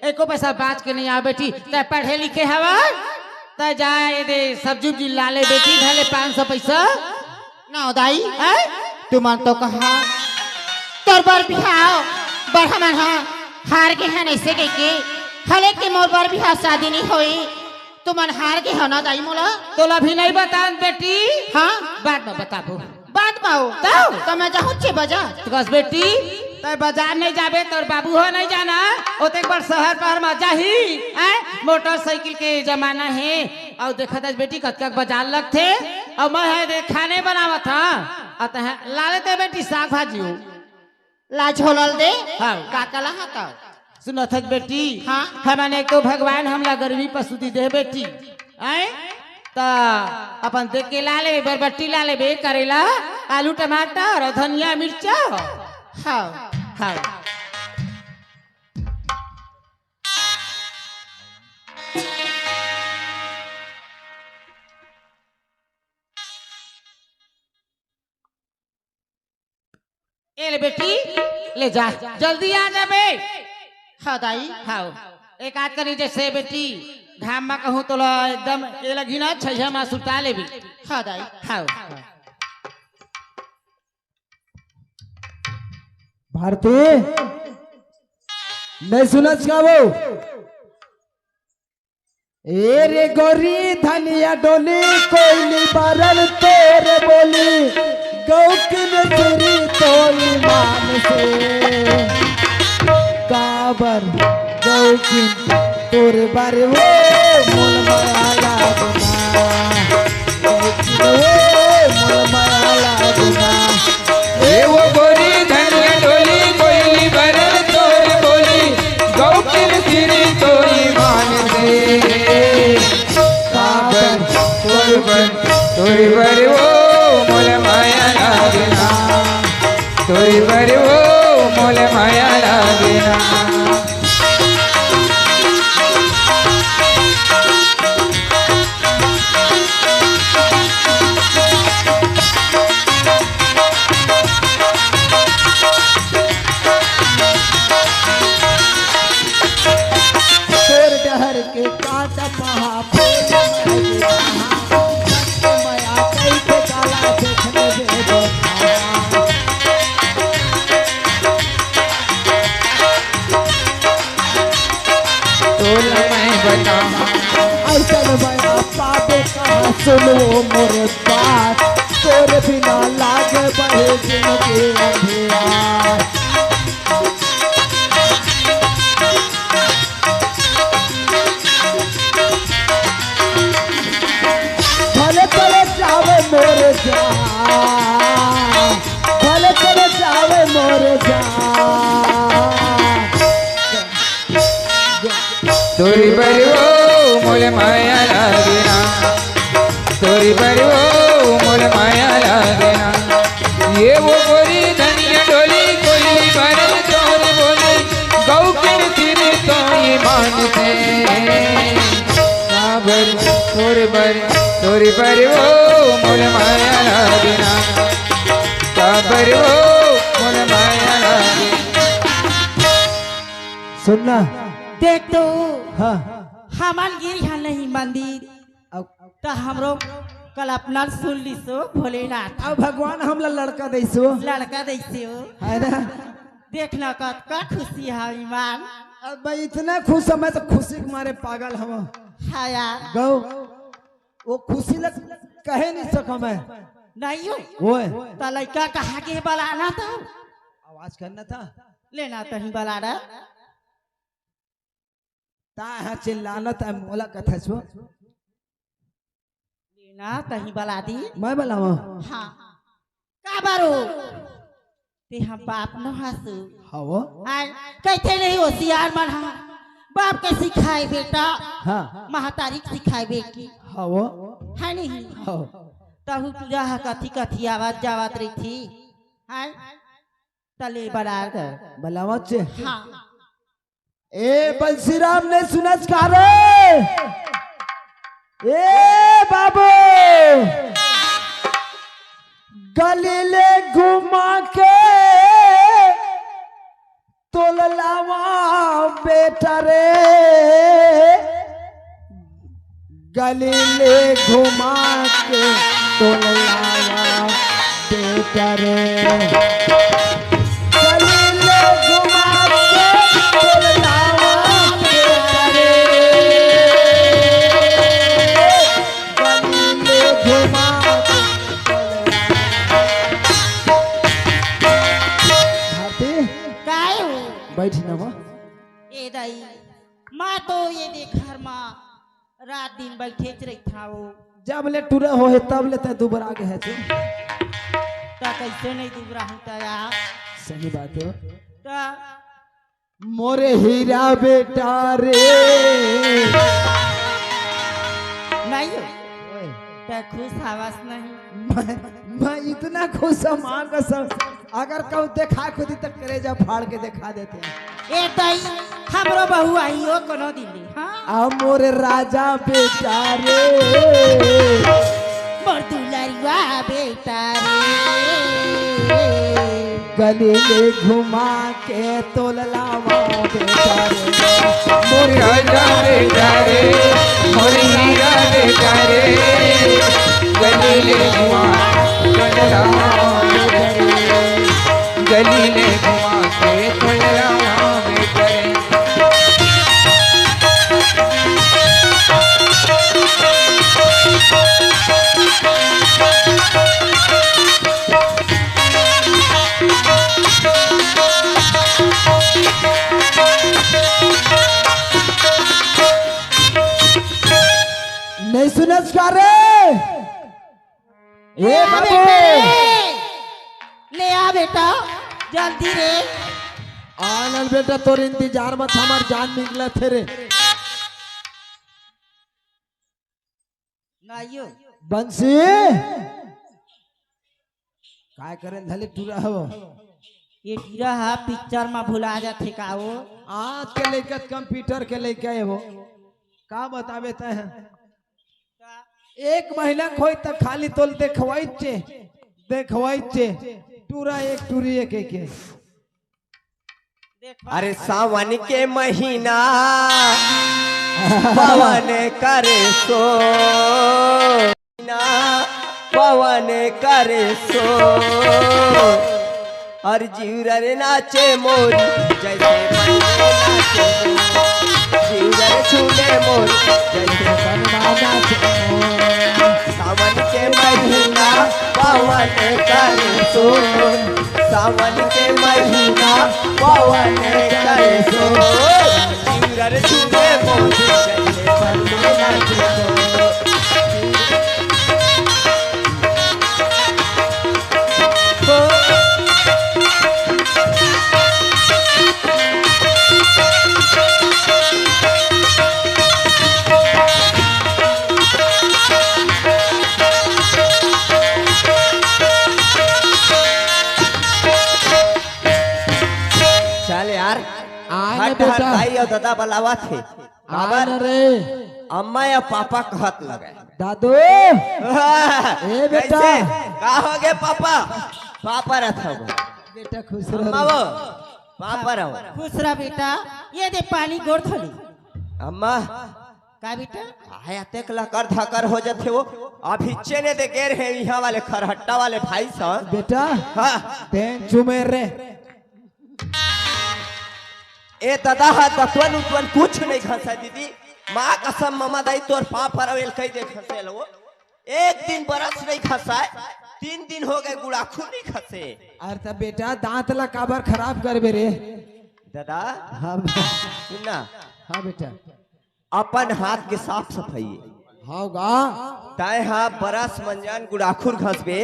एको पैसा बात के नहीं आ बेटी तय पढ़े लिखे हवा तय जाए दे सब्जी उब्जी ला ले बेटी धले 500 पैसा ना दाई तू मन तो कहा तोर बर बिहाव बर हमन हार के हैं ऐसे के हले के मोर बर बिहाव शादी नहीं होई तू मन हार के है ना दाई मोला तोला भी नहीं बता बेटी हाँ बाद में बताबो बात माओ तो मैं जाऊँ चे बाजार तो बस बेटी तय बाजार नहीं जाबे तोर बाबू हो नहीं जाना ओते एक बार शहर पर में जाही मोटरसाइकिल के जमाना है और देखा था बेटी कत बाजार लगते और मैं है दे खाने बनावा था अतः ला लेते बेटी साग भाजी हो ला झोलल दे हाँ काकला हाथा सुनो था बेटी हाँ हमने एक तो भगवान हमला गरीबी पसुदी दे बेटी आए ता अपन देख के ला ले बरबट्टी ला ले करेला आलू टमाटर और धनिया मिर्चा हाँ हाँ ए ले बेटी ले जा जल्दी आ जा बे हाँ दाई हाँ एक आध करी जैसे बेटी घाम में कहूँ तो एकदम ये लगी ना छह मास सुता ले भी हाँ दाई हाँ भारती नहीं सुनत का वो ए रे गोरी धनिया डोली कोयली बारल तोरे बोली गौ की नजरी तोली मान से काबर गौ की तोरे बारे वो मोल माला गुना गौ की वो मोल माला गुना ए वो गोरी धनिया डोली कोयली बरल तोर बोली गौ की सिरी तोरी मान दे काबर तोरी बर वो मोल माया लागना तोरी बर वो मोल माया लागना के कांटा पहा माया कैसे काला देखने दे दो तोला मैं बता ऐसा माया पापे कहाँ सुनो मोरे बात तोरे बिना लागे बहे जिंदगी अंधियार मोर जा भले चले जावे मोर जा तोरी बरवो मोल माया लागना तोरी बरवो मोल माया लागना ये वो गोरी धनिया डोली कोयली बरल तोर बोली गौ के सिर तो ये मानते काबर तोरी बरवो मोल माया लागना काबर वो मोल माया लागना सुनना देख तो हाँ हमार गिर यहाँ नहीं मंदिर तो हमरो कल्पना सुन ली सो भोलेनाथ अब भगवान हमला लड़का दैसो लड़का दैसे हो है ना देखना का खुशी है ईमान। अब मैं इतना खुश हूँ, मैं तो खुशी के मारे पागल हूँ। हाँ यार। गौ वो खुशी लग कहे नहीं सका मैं। नहीं हो वो तो लड़का कहा के बलाना था, आवाज करना था, लेना तो ही बलाना ता चिल्लाना था, मोला कथा छो लेना तो ही बला दी। मैं बोलावा। हाँ का बारो ते हम बाप न हंसू। हाँ वो कहते नहीं होशियार मन हाँ बाप के सिखाए बेटा, हाँ महतारी के सिखाए बेटी हाँ वो है नहीं। हाँ तहु तुझा कथी कथी आवाज जावत रही थी है तले बड़ा कर बोलावा चे। हाँ ए बंसीराम ने सुना रे, ए बाबू गलीले घुमा के तोललावा बेटा रे, गलीले घुमा के तोललावा बेटा रे, गलीले घुमा के तोललावा बेटा रे, गलीले घुमा बैठ ना वो ए दाई माँ तो ये देखर माँ रात दिन बैठे रही था वो जब ले टूरा हो है तब लेते दुबरा के है तू ता कैसे नहीं दुबरा होता यार। सही बात है। ता मोरे हीरा बेटा रे नहीं हो ता खुश आवाज नहीं। मैं इतना खुश हूँ माँ कसम, अगर कब देखा खुदी तक करेजा फाड़ के दिखा देते हैं। ए दाई हमरो बहू आई हो कोनो दिल्ली। हाँ आ मोरे राजा बेटा रे, मोर दुलारिया बेटा रे, गली में घुमा के तोललावा बेटा रे, मोरे राजा बेटा रे, मोरे हीरा बेटा रे, गलीले घुमा तोललावा बेटा रे, गलीले घुमा के तोललावा बेटा रे। नहीं सुनस का रे, ए बाबू ले आ बेटा जल्दी रे। आनंद बेटा तोर इंतजार मत हमार जान निकला थे रे। नाइयो बंसी काय करे धले टूरा हो, ये टीरा हा पिक्चर में भुला जाते का वो। आज के लेकर कंप्यूटर के लेके वो का बतावे ते हैं। एक महीना खोई तक खाली तोल देखवाई चे टूरा एक टूरी एक के। अरे सावन के महीना पवन करे सो, पवन करे सो, और जीवर नाचे मोरी जैसे बनने नाचे, जीवर छूले मोरी जैसे बनना नाचे। सावन के महीना पवन करे सो, सावन के महीना पवन करे सो, जीवर छूले मोरी जैसे बनने नाचे। चल यार हट हट भाई और दादा बलावा थे आन रे अम्मा या पापा कहत लगे दादू ए बेटा। का हो गए पापा, पापा रहा बेटा खुश अम्मा रहो। वो पापा रहो। खुश रहा बेटा, ये दे पानी गोड़ थोड़ी अम्मा का बेटा। आया तेक लकर धकर हो जाते वो अभी चेने दे गेर है यहाँ वाले खरहट्टा वाले भाई साहब। बेटा हाँ तेन चुमेर रे ए दादा हा दतवन उतवन कुछ नहीं घसा दीदी। माँ कसम मामा दाई तोर पाप परवेल कई दे खसे लो। एक दिन बरस नहीं खसा, 3 दिन हो गए गुड़ाखू नहीं खसे। अरे तब बेटा दांत ला काबर खराब करबे रे। दादा हाँ सुनना, हाँ बेटा अपन हाथ के साफ सफाई होगा। ताए हाँ बरस मंजान गुड़ाखुर घसबे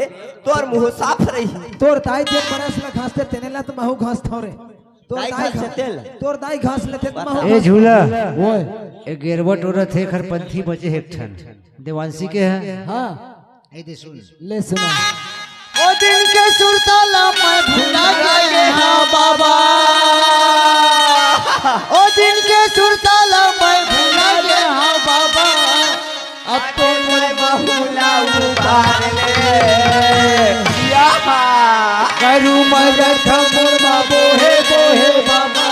तोर मुंह साफ रही। तोर दाई जे बरस ला घासते तेने ला तो महू घास थो रे। दाई घास से तेल। तोर दाई घास लेते तो महू ए झूला ओए ए गिरवट औरत है खरपंथी बचे एक ठन देवांशी के है। हाँ ए दे सुन ले सुना। ओ दिन के सुरताला मैं भुला गया बाबा, ओ दिन के सुरताला मैं भुला गया बाबा, अब तो मैं बहुला उबार ले यहाँ करू मदद मुर्मा बोहे बोहे बाबा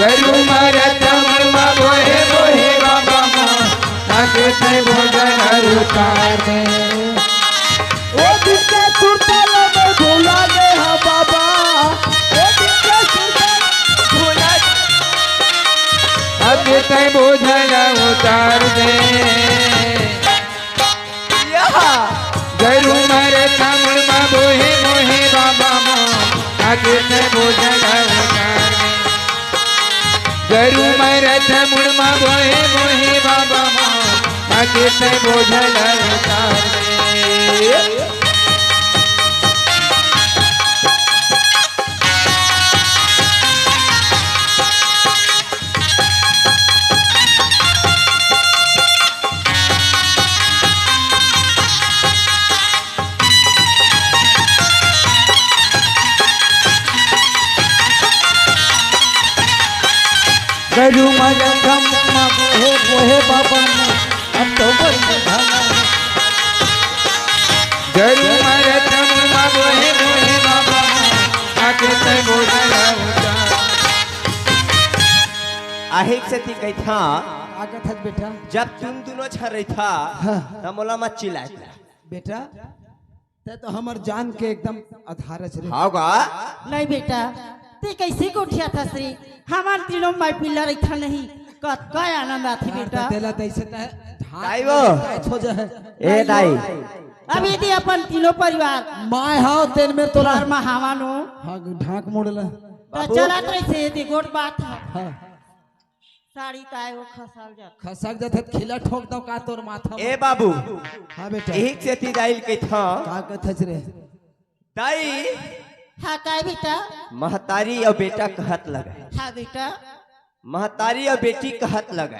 गरु मरत मुर्मा बोहे बोहे बाबा माँ ताके ते भोजन उतार दे। ओ दिन के सुरताला मैं भुला गया बाबा, ओ दिन के सुरताला भुला ताके ते भोजन उतार दे। यहाँ गरु मरत मुर्मा बोहे बोहे बाबा माँ ताके ते भोजन उतार दे। गरु मरत मुर्मा बोहे बोहे बाबा माँ ताके ते भोजन उतार दे। गरु मदद मुर्मा बोहे बोहे बाबा अब तो मैं भला। गरु मरत मुर्मा बोहे बोहे बाबा माँ ताके ते भोजन उतार। আহিक से ती गई था आगे थक बेटा। जब तुम दोनों छर रही था हाँ। तब मोला मत चिल्ला। बेटा ते तो हमर जान के एकदम आधारच रे। होगा नहीं बेटा, ते कैसे को उठिया था श्री हमार तीनों माई पिल्ला रखा नहीं कत आनंद आती बेटा। तेला तैसे त दाई वो हो जाए। ए दाई अभी दे अपन तीनों परिवार माय हाउ तेन में तोरा तोरार महावानो हाँ ढाक मोड़ला। तो चलत रही से दे गोट बात है हाँ साड़ी ताए वो खसाल जा। खसक जथे खिला ठोक दो का तोर माथा में। ए बाबू हाँ बेटा एक से ती दाई के था का कथच रे। दाई हाँ काय बेटा। महतारी और बेटा कहत लगा, हाँ बेटा महतारी और बेटी कहत लगा।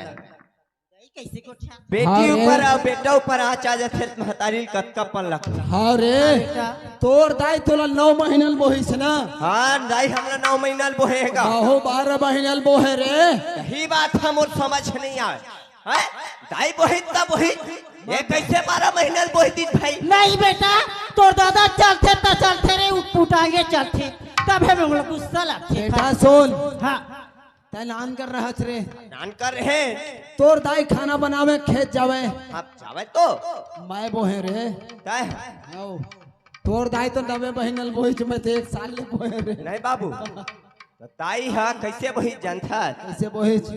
कैसे को उठिया हाँ बेटी रे। ऊपर और बेटा ऊपर आँच आ जाते महतारी कतकापन लगता। हाँ रे बेटा तोर दाई तोला 9 महीनल बोहिस ना। हाँ दाई हमरा 9 महीना बोहेगा। बाहो 12 महीनल बोहे रे। यही बात हम और समझ नहीं आए हैं? दाई बोहित तब बोहित ये कैसे 12 महीना बोहित भाई। नहीं बेटा, तोर दादा चलते तो चलते रे उठागे चलते तब हमें लोग गुस्सा लगते। बेटा सुन हाँ तैनान कर रहा रे। नान कर रहे तोर दाई खाना बनावे खेत जावे आप जावे तो मैं बोहे रे। दाई आओ तोर दाई तो 9 महीनल बोहिस में तो 1 साल ले बोहे रे। नहीं बाबू तो दाई है कैसे बोहित जानता। कैसे बोहिस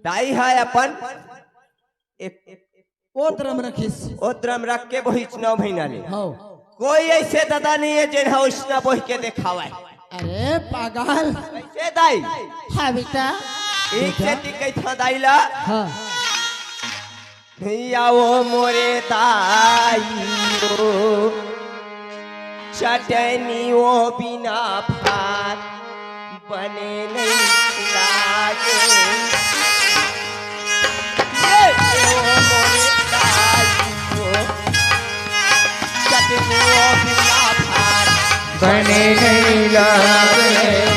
दाई है अपन एक ओ तरम रखिस। ओद्रम रख के बोहित 9 महीना ले। हाँ कोई ऐसे दादा नहीं है जिन उसना बोह के दिखावा है। अरे पागल। कैसे दाई हाँ बेटा एक से ती गई था दाई ला हाँ भैया वो मोरे दाई ओ चटनी वो बिना भात बने नहीं लागे। ये वो मोरे दाई ओ चटनी वो बिना भात बने नहीं लागे।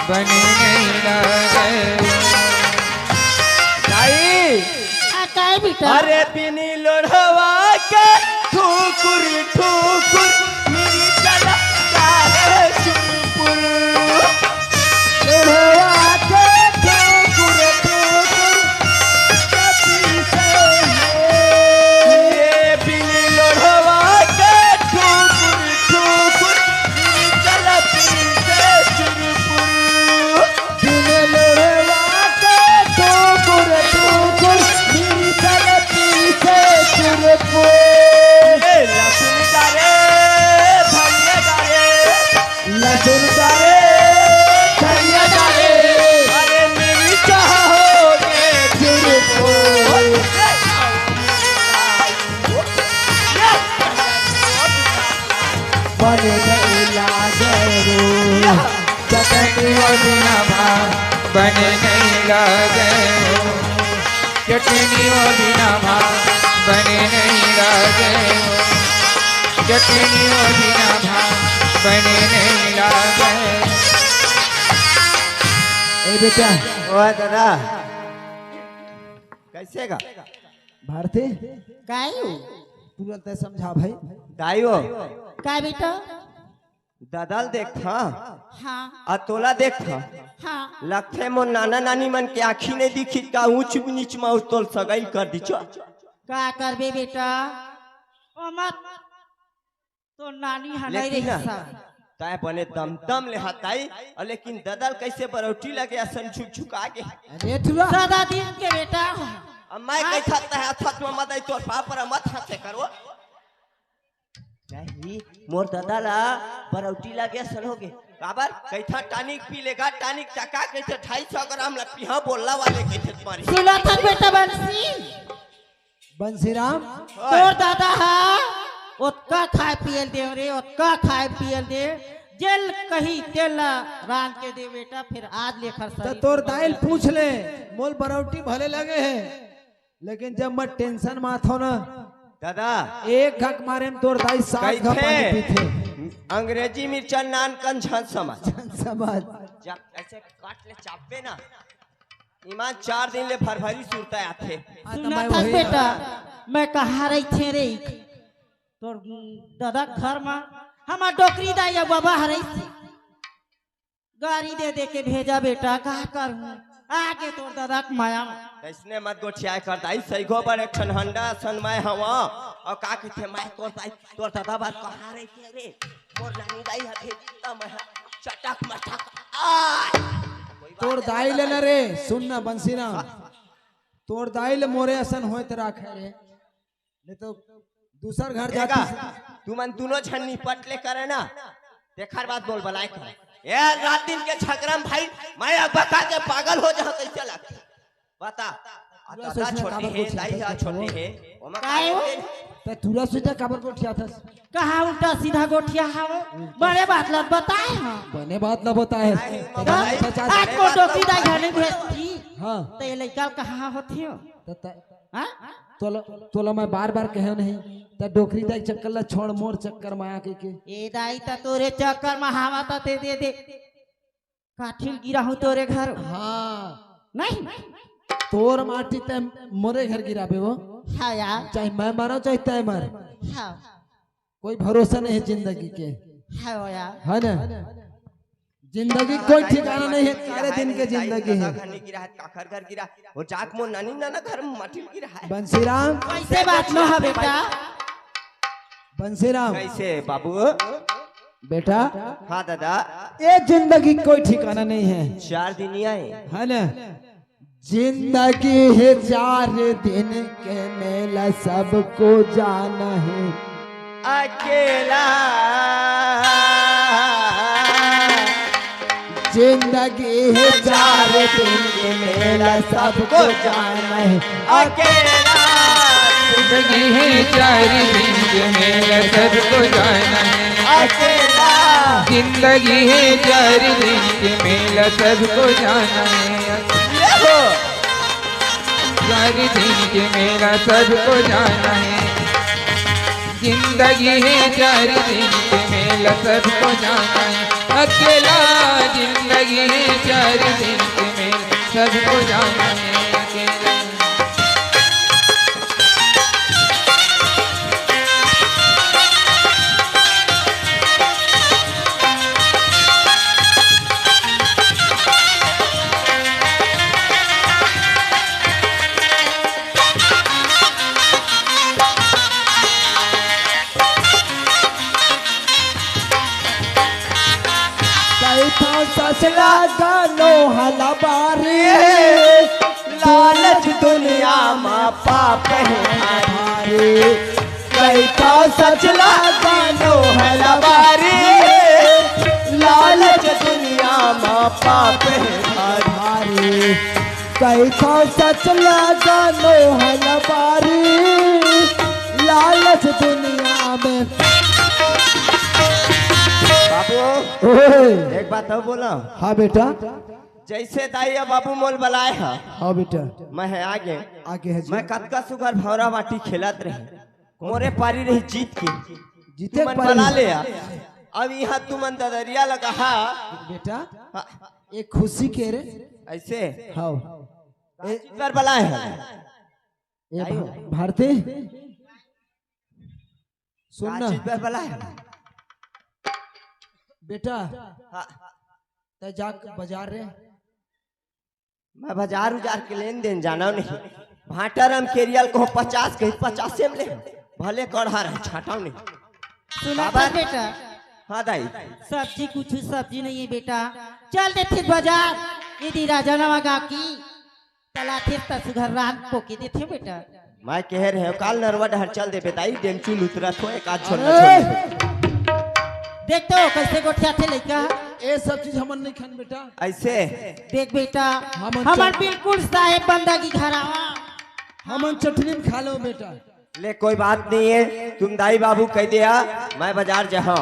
बने नहीं लागे। दाई काय बेटा अरे बिनी लोढ़वा के ठुकुर ठुकुर मेरी चला जाए चुरपुर। लोढ़वा के ठुकुर ठुकुर कपी से ये बिनी लोढ़वा के ठुकुर ठुकुर मेरी चला पीछे चुरपुर। बिन लोढ़वा के ठुकुर ठुकुर मेरी चलती से चुरपुर। लहसुन डाले धनिया डाले लहसुन डाले धनिया डाले अरे मेरी चाहोगे चुरपुर। बने नहीं लागे रो चटनी वो बिना भात बने नहीं लागे हो। चटनी वो बिना भात बने नहीं लागे हो। चटनी वो बिना भात बने नहीं लागे। ए बेटा ओए दादा कैसे गा भारती काय तुरंत समझा भाई। दाइयो काय बेटा दादाल देख था हाँ आ तोला देख था हाँ लगते मोर नाना नानी मन के आँखी नहीं दिखी का ऊंच नीच में तोल सगाई कर दीचो। का करबे बेटा ओ मत तो नानी हनाई रही लेकिन सा ताय बने दम दम ले हताई लेकिन दादाल कैसे बरौटी लगे असन झुक झुका के। अरे तुरा सदा दिन के बेटा अब मैं कैसा तह थत में मत आई तोर पापर मत हते करो। नहीं मोर दादाला बरौटी लगे सन होगे काबर कैथा टानिक पी लेगा टानिक चका कैसे 250 ग्राम ला पिहा बोलला वाले कैसे तुम्हारी। सुना था बेटा बंसी बंसीराम तोर दादा हा ओतका खाए पियल दे रे ओतका खाए पियल दे जेल कही तेल रान के दे बेटा फिर आज लेकर तो सरी तोर दाइल पूछ ले मोल बरौटी भले लगे है लेकिन जब मैं टेंशन माथ हो ना दादा एक घक मारे में तोर दाई 7 घक पानी पीते। अंग्रेजी मिर्चा नान कन झन समझ समझ जब ऐसे काट ले चापे ना ईमान 4 दिन ले फरवरी सुरता आथे। सुना था बेटा मैं कहा रही थे रे तोर दादा घर में हमार डोकरी दा या बाबा हरई थी गाड़ी दे दे के भेजा बेटा का करूं आगे तोर दादा के माया इसने मत गोठिया कर दाई सही गो बड़े खन हंडा सन मैं हवा और का कहते मैं तोर दाई तोर दादा बात कहा रही थे रे तोर नानी दाई हथे त मैं चटक मटक आ तोर दाई ले ना रे सुन ना बंसीराम तोर दाई ले मोरे असन होत राखे रे नहीं तो दूसर घर जाती तू मन दोनों छन निपट ले करे ना देखर बात बोल बलाए कर ए रात दिन के छकरम भाई मैं अब बता के पागल हो जा कैसे लग बता दादा छोटी है दाई है छोटी है ओमा काय हो? तो तुरा सोचा काबर को ठिया था कहा उल्टा सीधा गोठिया हाव बड़े बात लग बताए हां बने बात न बताए आज को डोकरी दा घर नहीं भेजती हां तो ये लड़का कहां होती हो हां तोला मैं बार बार कहे नहीं त डोकरी दाई चक्कर ला छोड़ मोर चक्कर में आके के ए दाई ता तोरे चक्कर में हावा ता दे दे दे काठिल गिरा हूं तोरे घर हां नहीं तोर माटी ते मोरे घर गिराबे वो हाँ यार चाहे मैं मारो चाहे तय मार हाँ कोई भरोसा नहीं है जिंदगी के हाँ यार है ना जिंदगी कोई ठिकाना नहीं है सारे दिन के जिंदगी है घर नहीं गिरा काखर घर गिरा और जाक मोर नानी नाना घर में माटी गिरा है बंसीराम कैसे बात न है बेटा बंसीराम कैसे बाबू बेटा हाँ दादा ये जिंदगी कोई ठिकाना नहीं है 4 दिन ही आए है ना जिंदगी है 4 दिन के मेला सबको जाना है अकेला जिंदगी है 4 दिन के मेला सबको जाना है अकेला जिंदगी है 4 दिन के मेला सबको जाना है अकेला जिंदगी है 4 दिन के मेला सबको जाना है 4 दिन के मेला सबको जाना है जिंदगी है 4 दिन के मेला सबको जाना है अकेला जिंदगी है 4 दिन के मेल सबको जाना है अकेला। ससला गानो हला बारी लालच दुनिया माँ पाप है भारी। कैसा सचला गानो हला बारी लालच दुनिया माँ पाप है भारी। कैसा सचला गानो हला बारी लालच दुनिया में। बाबू एक बात और बोला। हाँ बेटा। जैसे दाई अब बाबू मोल बलाए है हाँ बेटा। मैं है आगे है जी। मैं कतका सुगर भौरा बाटी खेलत रहे मोरे पारी रही जीत की जीते तुमन पारी। बना ले अब यहाँ तुमन ददरिया लगा हा बेटा एक खुशी के रे ऐसे हाँ पर बलाए है भारती सुनना पर बलाए है बेटा ते जा बाजार रे। मैं बाजार उजार के लेन देन जाना नहीं भाटर हम केरियल को 50 के 50 में ले भले कढ़ा रहे छाटाओ नहीं। सुना बाबा। बेटा हाँ दाई सब्जी कुछ सब्जी नहीं है बेटा। चल देते बाजार यदि राजा नवा गा की तला थे तसुघर रात पोके देते बेटा। मैं कह रहे हो काल नरवा डहर चल दे बेटाई डेमचुल उतरा थो एक आध छोड़ना देख तो कैसे गोठिया थे लड़का। ये सब चीज हमन नहीं खान बेटा। ऐसे देख बेटा हमन हमार बिल्कुल साहेब बंदा की घरा हमन चटनी में खा लो बेटा। ले कोई बात नहीं है तुम दाई बाबू कह दिया मैं बाजार जहाँ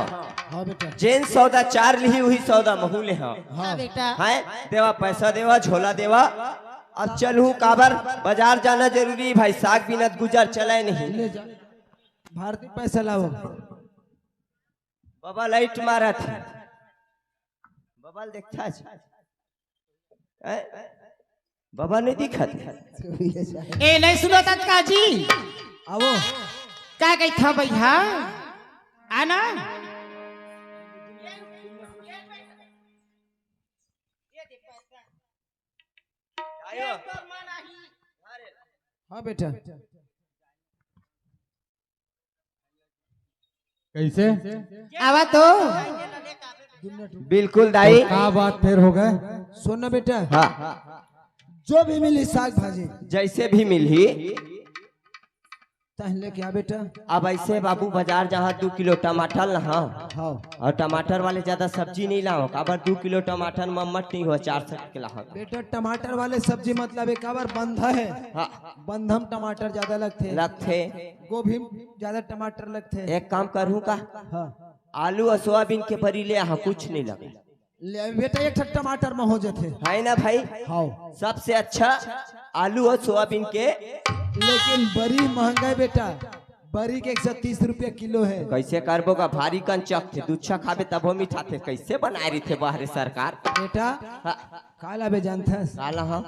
हाँ बेटा। जेन सौदा 4 ली हुई सौदा महू ले हाँ हाँ बेटा है देवा पैसा देवा झोला देवा। अब चलूं काबर बाजार जाना जरूरी भाई साग बिनत गुजर चले नहीं। ले जा भारती पैसा लाओ। बाबा लाइट मारा था बाबा देखता है बाबा नहीं दिखा था। ए नहीं सुनो तत्का जी आवो क्या कही था भैया आना। हाँ बेटा। कैसे आवा तो बिल्कुल दाई क्या बात फिर हो गए। सुनना बेटा हाँ जो भी मिली साग भाजी जैसे भी मिली तहले क्या बेटा। अब ऐसे बाबू बाजार जहाँ 2 किलो टमाटर लहा हाँ और टमाटर वाले ज्यादा सब्जी नहीं लाओ काबर 2 किलो टमाटर मम्मट नहीं हुआ 400 के लाओ। बेटा टमाटर वाले सब्जी मतलब एक बार बंधा है। हाँ बंधम टमाटर ज्यादा लगते गोभी ज्यादा टमाटर लगते। एक काम करूँ का हाँ आलू और सोयाबीन के परी ले यहाँ कुछ नहीं लगे ले बेटा एक टमाटर में हो जाते है ना भाई। हाँ सबसे अच्छा आलू और सोयाबीन के। लेकिन बड़ी महंगा है बेटा। बड़ी के 130 रुपया किलो है। कैसे करबो का भारी कंचक थे दूछा खाबे तबो मीठा थे कैसे बनाए रही थे बाहर सरकार। बेटा काला बे जानता काला हाँ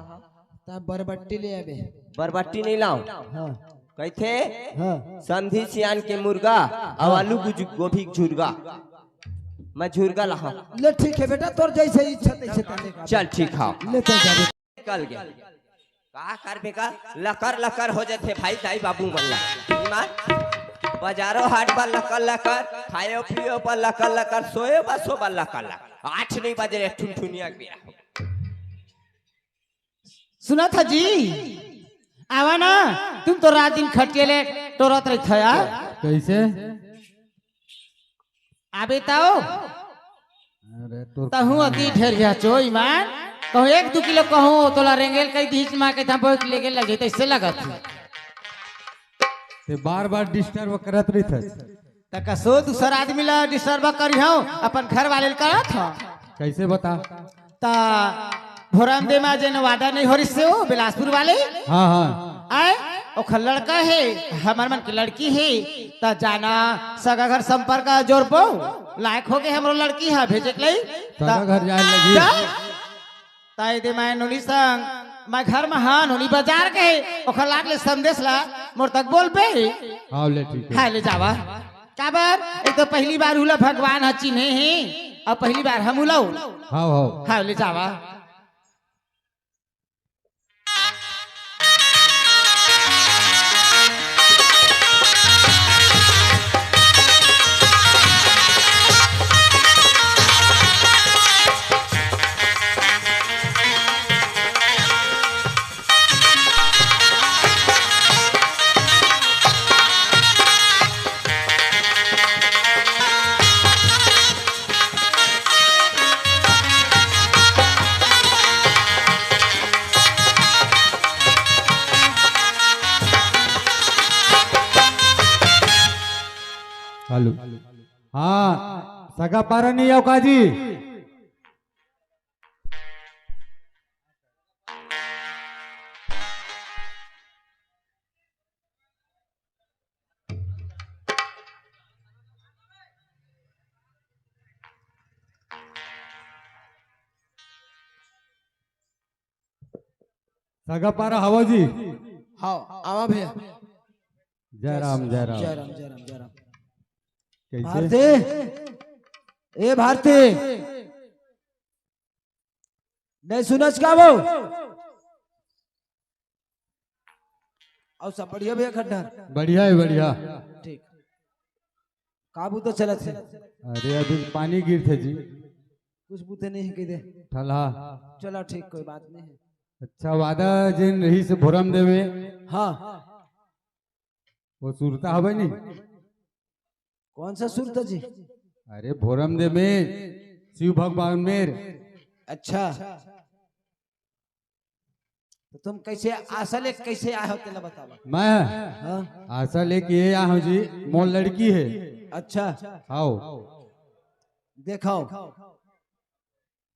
तब बरबट्टी ले आबे। बरबट्टी नहीं लाओ हाँ कहते हाँ समधी सियान के मुर्गा और आलू गोभी झुरगा मैं झुरगा लहा। ले ठीक है बेटा तोर जैसे इच्छा तैसे ताले का। चल ठीक है लेते जा बेटा। निकल गया का कर बेका लकर लकर हो जाते भाई दाई बाबू मल्ला बाजारों हाट पर लकर लकर खाए पियो पर लकर लकर सोए बस सो पर लकर लकर 8 नहीं बजे ठुनठुनिया गया। सुना था जी आवा ना तुम तो रात दिन खटिए ले टोरत रही था यार। कैसे आबे ताओ अरे तो तहु अति ढेर गया चो ईमान कहूँ 1-2 किलो कहूँ तोला रेंगेल कई दीच माँ के था बहुत लेके लगे तो इससे लगा था बार बार डिस्टर्ब करत रही थे। तक सो दूसरा आदमी ला डिस्टर्ब करी हो अपन घर वाले करा था कैसे बता। ता भोरम दे में जन वादा नहीं हो रही से हो बिलासपुर वाले हाँ हाँ आए ओखर लड़का है हमार मन की लड़की है ता जाना सगा घर संपर्क जोड़ पो लायक हो गए हमरो लड़की है भेजे के लिए सगा घर जाए लगी ताई दे मैं नोली संग मैं घर में हाँ नोली बाजार के ओखर लाग ले संदेश ला मोर तक बोल पे आओ ले ठीक है हाय ले जावा काबर एक तो पहली बार हुला भगवान ह चिन्हे है और पहली बार हम हुला हाँ हाँ हाय ले जावा हेलो हाँ सगा पारा नहीं आओ काजी सगा पारा हवा जी हाँ आवा भैया जय राम जय राम जय राम जय राम जय राम कैसे भारती ए भारती नहीं सुनस का वो और सब बढ़िया भैया खड्डा बढ़िया है बढ़िया ठीक काबू तो चलत है अरे अभी पानी गिर थे जी कुछ बूते नहीं है दे ठला चलो ठीक कोई बात नहीं है अच्छा वादा जिन रही से भोरम देवे हाँ वो सुरता हवे नहीं कौन सा सुरता जी अरे भोरम दे में शिव भगवान में अच्छा तो तुम कैसे आशा ले कैसे आए हो तेला बतावा मैं हाँ आशा लेके ये आया हूँ जी मोर लड़की है अच्छा आओ देखो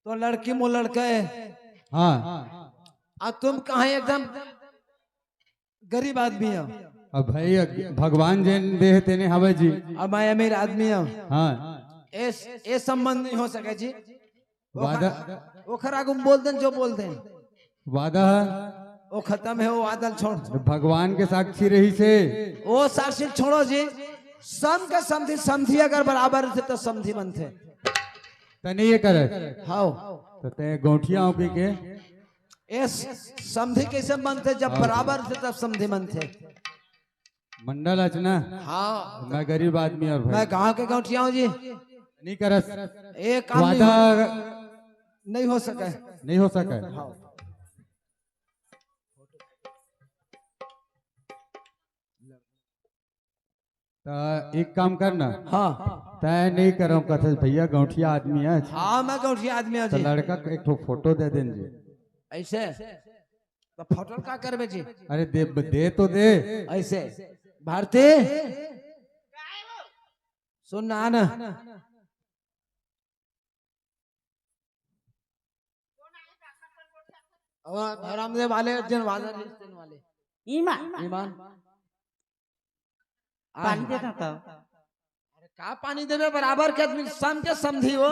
तो लड़की मो लड़का है हाँ और तुम कहा एकदम गरीब आदमी हो अब भाई भगवान जैन देह तेने हवे जी और मैं अमीर आदमी हूँ हाँ ये संबंध नहीं हो सके जी वादा ओखर आगू बोल दें जो बोल दें वादा वो खत्म है वो आदल छोड़ भगवान के साक्षी रही से वो साक्षी छोड़ो जी सम के समझी समझी अगर बराबर थे तो समझी बनते तने ये करे हाँ तो ते गौठिया पी के ये समझी कैसे बनते जब बराबर थे तब समझी बनते मंडल अचना हाँ मैं गरीब आदमी और भाई मैं गांव के गौठिया हूँ जी नहीं करस एक काम वादा नहीं हो सका नहीं हो सका तो एक काम करना हाँ तय नहीं करो कथे भैया गौठिया आदमी है हाँ मैं गौठिया आदमी हूँ तो जी लड़का को एक ठो फोटो दे देन जी ऐसे तो फोटो का करबे जी अरे दे तो दे ऐसे भारती सुन ना आना रामदेव वाले अर्जुन वाले ईमान पानी देता था अरे का पानी देवे बराबर के आदमी सम के समझी हो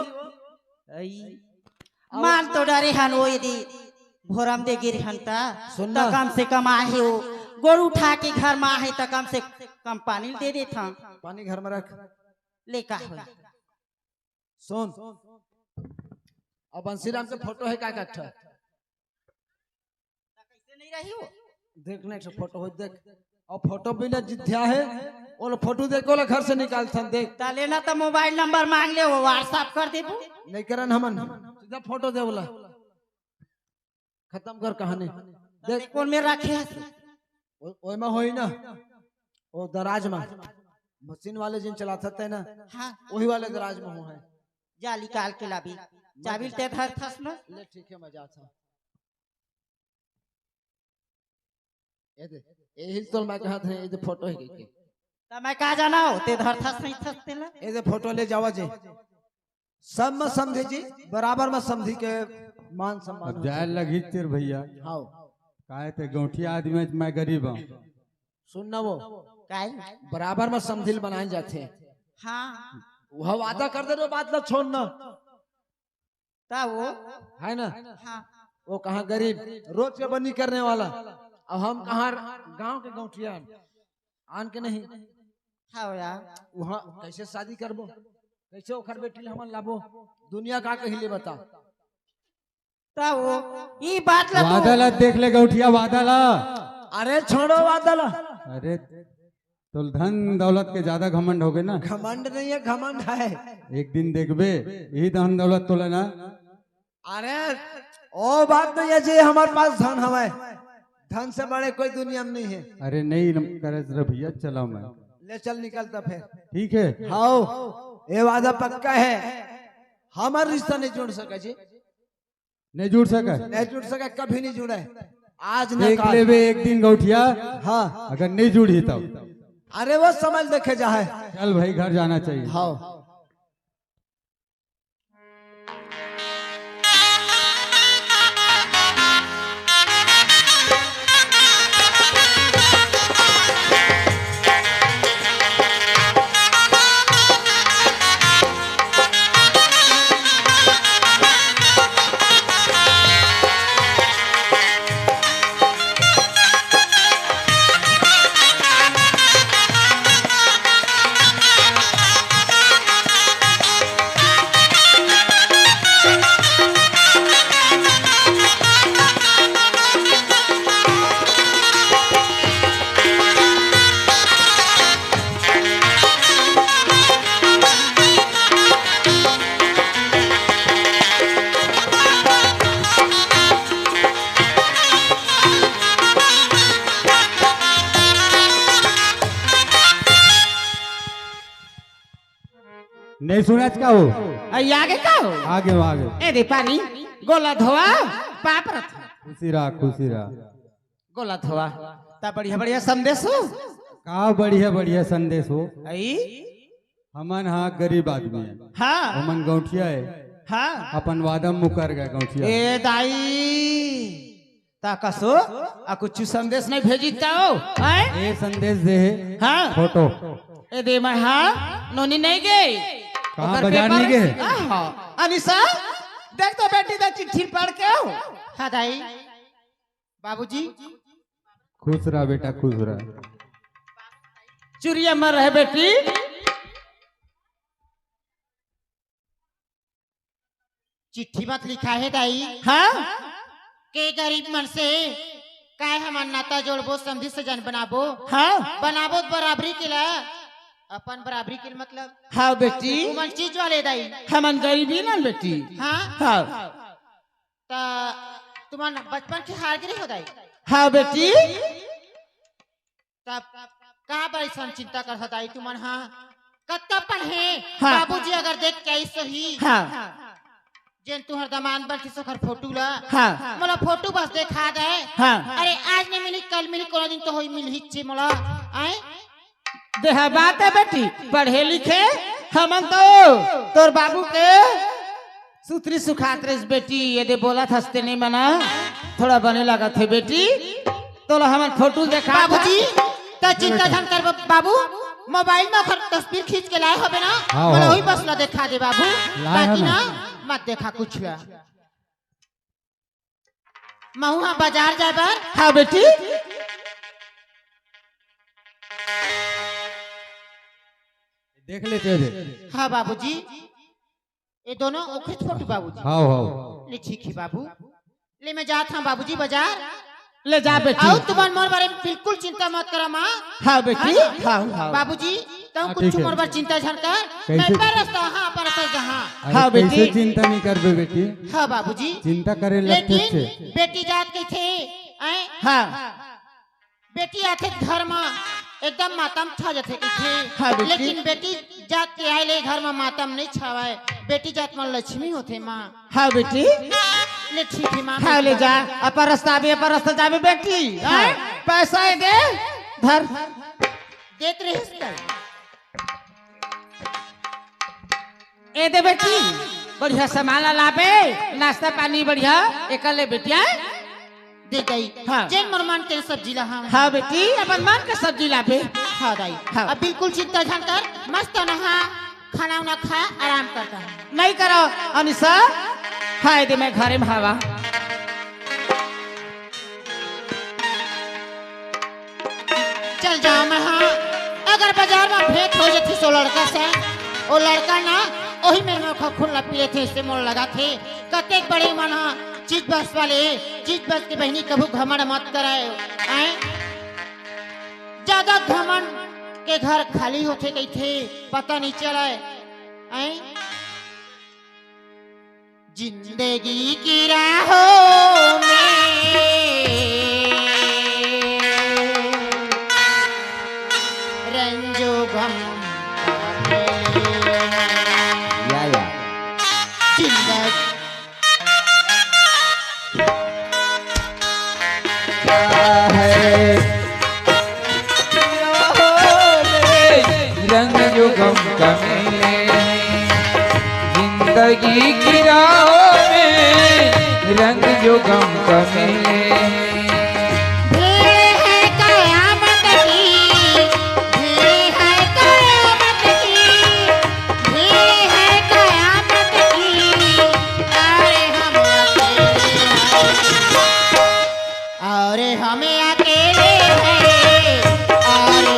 माल तो डरे हन वो यदि भोरम दे गिर हनता सुनना। तो कम से कम आहे हो गोड़ उठा के घर में आहे तो कम से कम पानी दे देता पानी घर में रख लेका सुन और बंसीराम के फोटो है का अच्छा कैसे नहीं रही हो देखने एक फोटो हो देख और फोटो भी ना जिथ्या है और फोटो देखो ला घर से निकाल देख ता लेना तो मोबाइल नंबर मांग ले वो व्हाट्सएप कर देबू नहीं करन हमन सीधा फोटो दे बोला खत्म कर कहानी देख कौन में रखे है ओय में होई ना वो दराज में मशीन वाले जिन चलाते थे ना हाँ वही वाले दराज में हो है जा निकाल के लाभी चाबिल ते धर थस ना ले ठीक है मजा था ये दे यही तो मैं कहा था ये दे फोटो है के तो मैं कहा जाना हो ते धर थस नहीं थस ते ना ये दे फोटो ले जावा जी सब में समझे जी बराबर में समझी के मान सम्मान अब जाए लगी तेर भैया हाँ काहे ते गौठिया आदमी मैं गरीब हूँ सुनना वो काय बराबर में समझिल बनाए जाते हैं। हाँ वह वादा कर दे, बात ना छोड़ना ता वो है ना। हाँ वो कहाँ गरीब रोज के बनी करने वाला, अब हम कहाँ गांव के गौठिया आन के नहीं। हाँ यार वहाँ कैसे शादी करबो, कैसे ओखर बेटी हम लाबो, दुनिया का कहिले बता। ता वो ये बात ला वादला देख ले गौठिया वादला। अरे छोड़ो बादल, अरे तो धन दौलत के ज्यादा घमंड हो गए ना। घमंड नहीं है, घमंड है। एक दिन देखबे यही धन दौलत तोला ना। अरे ओ बात नहीं है जी, हमारे पास धन हवे, धन से बड़े कोई दुनिया में नहीं है। अरे नहीं करे जरा भैया, चलाओ मैं ले चल निकलता फिर। ठीक है। हाँ ये वादा पक्का है, हमारा रिश्ता नहीं जोड़ सका जी, नहीं जुड़ सका, नहीं जुड़ सका, कभी नहीं जुड़ा है। आज न देख काल। ले बे एक दिन गौठिया, हाँ अगर नहीं जुड़ी तब अरे वो समझ देखे जाए। चल भाई घर जाना चाहिए। हाँ नहीं सुना का हो, आई आगे का हो आगे हो आगे। ए दे पानी गोला धोआ पाप रथ खुशी रहा खुशी रहा। गोला धोआ ता बढ़िया बढ़िया संदेश हो। का बढ़िया बढ़िया संदेश हो। आई हमन हाँ गरीब आदमी है, हाँ हमन गौठिया है, हाँ अपन वादा मुकर गए गौठिया। ए दाई ता कसो आ कुछ संदेश नहीं भेजी ताओ आए ये संदेश दे है हाँ फोटो। ए दे मैं हाँ नोनी नहीं गई कहाँ ओकर बाजार पेपर- नहीं गए? हाँ अनिशा देख तो बेटी दा चिट्ठी पढ़ के आओ। हाँ दाई बाबूजी खुश रहा बेटा खुश रहा। चुरिया मर रहे बेटी। चिट्ठी मत लिखा है दाई हाँ के गरीब मन से काय हमार नाता जोड़बो, समझी से जन बनाबो, हाँ बनाबो तो बराबरी के ला, अपन बराबरी के मतलब हाँ बेटी उमन चीज वाले दाई। हमन गरीबी ना बेटी। हाँ हाँ ता तुमान बचपन के हार गिरी हो दाई, हाँ बेटी तब कहाँ बड़ी सन चिंता कर दाई तुमन। हाँ कत्ता पढ़े हाँ। बाबूजी अगर देख के आई सही हाँ जेन तुहर दमान बर किसो खर फोटो ला हाँ मोला फोटो बस देखा दे। हाँ अरे आज नहीं मिली कल मिली कोनो दिन तो होई मिल हिच्चे मोला आए। देहा बात है बेटी, पढ़े लिखे हमन तो तोर बाबू के सूत्री सुखात रहे बेटी। ये दे बोला हंसते नहीं मना थोड़ा बने लगा थे बेटी। तो हमन फोटो देखा बाबूजी तो चिंता धन कर बाबू, मोबाइल में ओकर तस्वीर खींच के लाए होबे ना, हाँ, मोला हाँ। वही बस ला देखा दे बाबू, लाए बाकी हो ना ना। मत देखा कुछ ला। महू हाँ बाजार जाए बर हाँ बेटी देख लेते दे। हाँ बाबूजी ये दोनों ओखे फोटो बाबूजी। हाँ हाँ ले ठीक है बाबू, ले मैं जात हूँ बाबूजी बाजार। ले जा बेटी। आओ तुम्हारे मोर बारे में बिल्कुल चिंता मत करो माँ। हाँ बेटी हाँ हाँ बाबूजी तुम हाँ, कुछ ठीक है। मोर बार चिंता झन कर, कैसे? मैं पर रास्ता हाँ पर रास्ता जहाँ। अरे हाँ, बेटी। कैसे चिंता नहीं कर बे बेटी, हाँ बाबूजी चिंता करे लगते लेकिन से। बेटी जात के थे आए हाँ बेटी आथे घर में एकदम मातम छा जाते के हाँ, थे, बेटी। लेकिन बेटी जात के आए ले घर में मातम नहीं छावाए, बेटी जात में लक्ष्मी होते माँ। हाँ बेटी ले ठीक है माँ। हाँ ले जा अपन रास्ता भी अपन रास्ता जाबे बेटी। हाँ, पैसा है दे धर देत रहे ए दे बेटी बढ़िया सामान लाबे, नाश्ता पानी बढ़िया एक ले बेटिया दे दई हाँ। जेन मन मान के सब्जी ला हम हाँ बेटी अपन मन के सब्जी लाबे। हाँ दाई हाँ। अब बिल्कुल चिंता झन कर मस्त नहा खाना उना खा आराम करता है। नहीं करो अनिशा हाय दे मैं घरे में हवा। चल जाओ मैं हाँ अगर बाजार में भेंट हो जाती सो लड़का से वो लड़का ना वही मेरे में खुला पिए थे इससे मोड़ लगा थे कते बड़े मना चीज बस वाले चीज बस की बहनी कभू घमंड मत कराए आए ज्यादा घमंड के घर खाली होते गई थे पता नहीं चला आए जिंदगी की राहों में रंजो गम या जिंदगी रंग जो गम का मिले जिंदगी की राहों में रंग जो गम का मिले भीड़ है कयामत की भीड़ है कयामत की भीड़ है कयामत की अरे हम अकेले हैं और हमें अकेले हैं और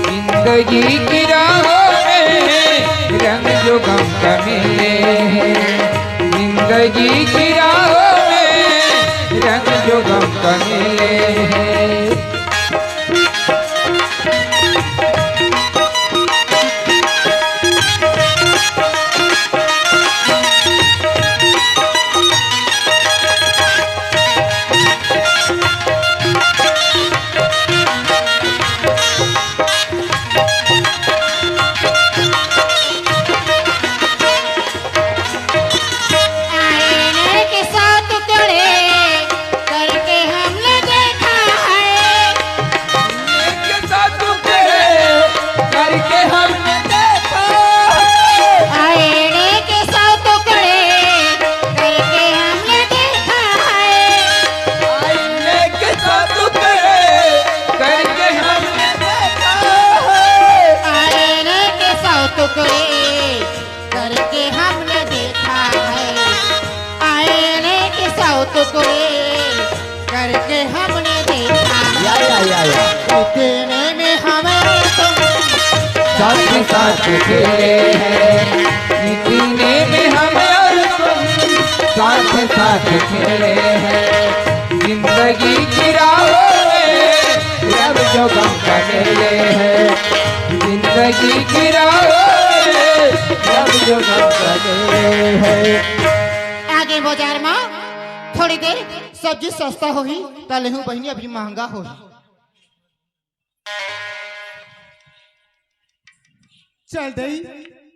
जिंदगी की राहों में रंग जो गम का मिले जिंदगी की राहों में रंग जो गम का मिले आईने के साथ टुकड़े करके हमने देखा है के साथ टुकड़े करके हमने देखा आईने के साथ टुकड़े करके हमने देखा है आईने के साथ टुकड़े करके हमने देखा आईने के साथ टुकड़े करके हमने देखा है आईने के साथ टुकड़े करके हमने देखा है इतने में हमें तुम साथ साथ खेले हैं इतने में हम और तुम साथ साथ खेले हैं जिंदगी की राहों में रब जो गम का मेले हैं जिंदगी की राहों में रब जो गम का मेले हैं आगे बाजार में थोड़ी देर सब्जी सस्ता होही तलहू बहनी अभी महंगा होही चल दई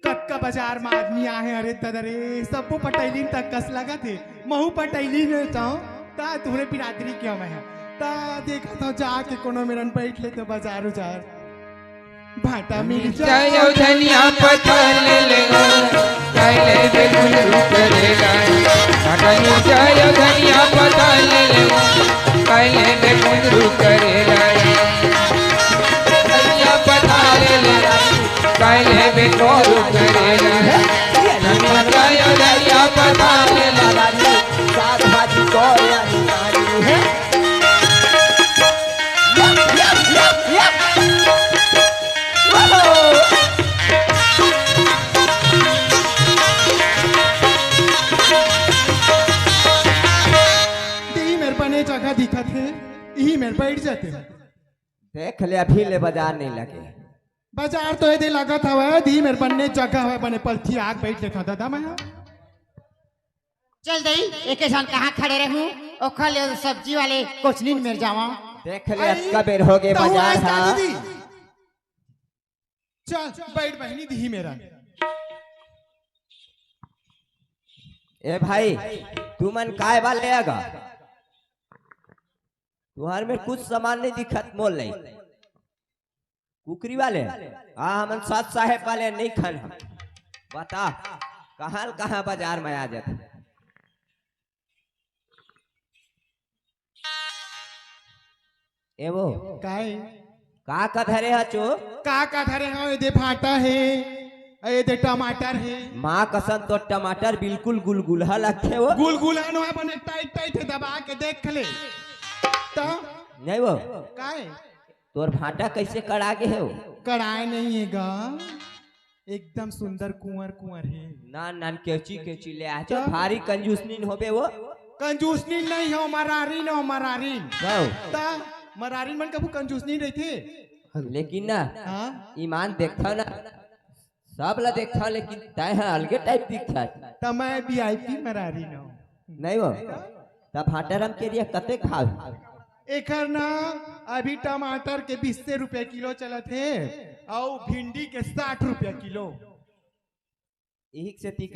कक्का बाजार में आदमी आए अरे तदरे सबको पटैली तक कस लगा थे महू पटैली ने चाहो ता तुम्हारे बिरादरी क्यों मैं ता देखा था जाके कोनो मेरन बैठ ले तो बाजार उजार भाटा मिल चाहे धनिया पता ले लेगा चाहे बेगुन रुक करेगा चाहे धनिया पता ले लेगा चाहे बेगुन रुक करेगा धनिया पता ले लेगा चाहे बेगुन रुक करेगा धनिया पता ले लेगा साथ भाजी को है दी मेरे बने जगह दिखत है यही मेरे बैठ जाते हैं देख ले अभी ले बाजार नहीं लगे बाजार तो ये लागत हवा दी मेरे बनने जगह हवा बने पलथी आग बैठ लेता दादा मैं चल दई एक जन कहाँ खड़े रहूं ओखल सब्जी वाले कोचनी में जावा देख ले अक्का बेर हो गए बाजार हाँ चल बैठ बहनी दी मेरा ए भाई तू मन काय बाल ले आगा तुहार में कुछ सामान नहीं दिखत मोल नहीं कुकरी वाले हाँ हमन साथ साहेब वाले नहीं खन बता कहाँ बाजार में आ जाते ए वो काय का धरे है चो का धरे हो दे भाटा है ये दे टमाटर है माँ कसम तो टमाटर बिल्कुल गुलगुला लगते वो गुलगुला नो है बने टाइट टाइट है दबा के देख ले तो नहीं वो काय तोर भाटा कैसे कड़ा के है वो कढ़ाई नहीं है गा एकदम सुंदर कुंवर कुंवर है नान केची ले आ जा भारी कंजूसनी होबे वो कंजूसनी नहीं हो मरारीन हो मरारीन जाओ ता मरारीन मन कबू कंजूसनी रही थे लेकिन ना हाँ ईमान देखता ना सब ला देखता लेकिन तय है अलगे टाइप दिखता तो मैं वीआईपी मरारीन हूँ नहीं वो तब भाटा रम के लिए कते खाओ एकर ना अभी टमाटर के 20 रुपए किलो चलत है और भिंडी के 60 रुपया किलो यही से ती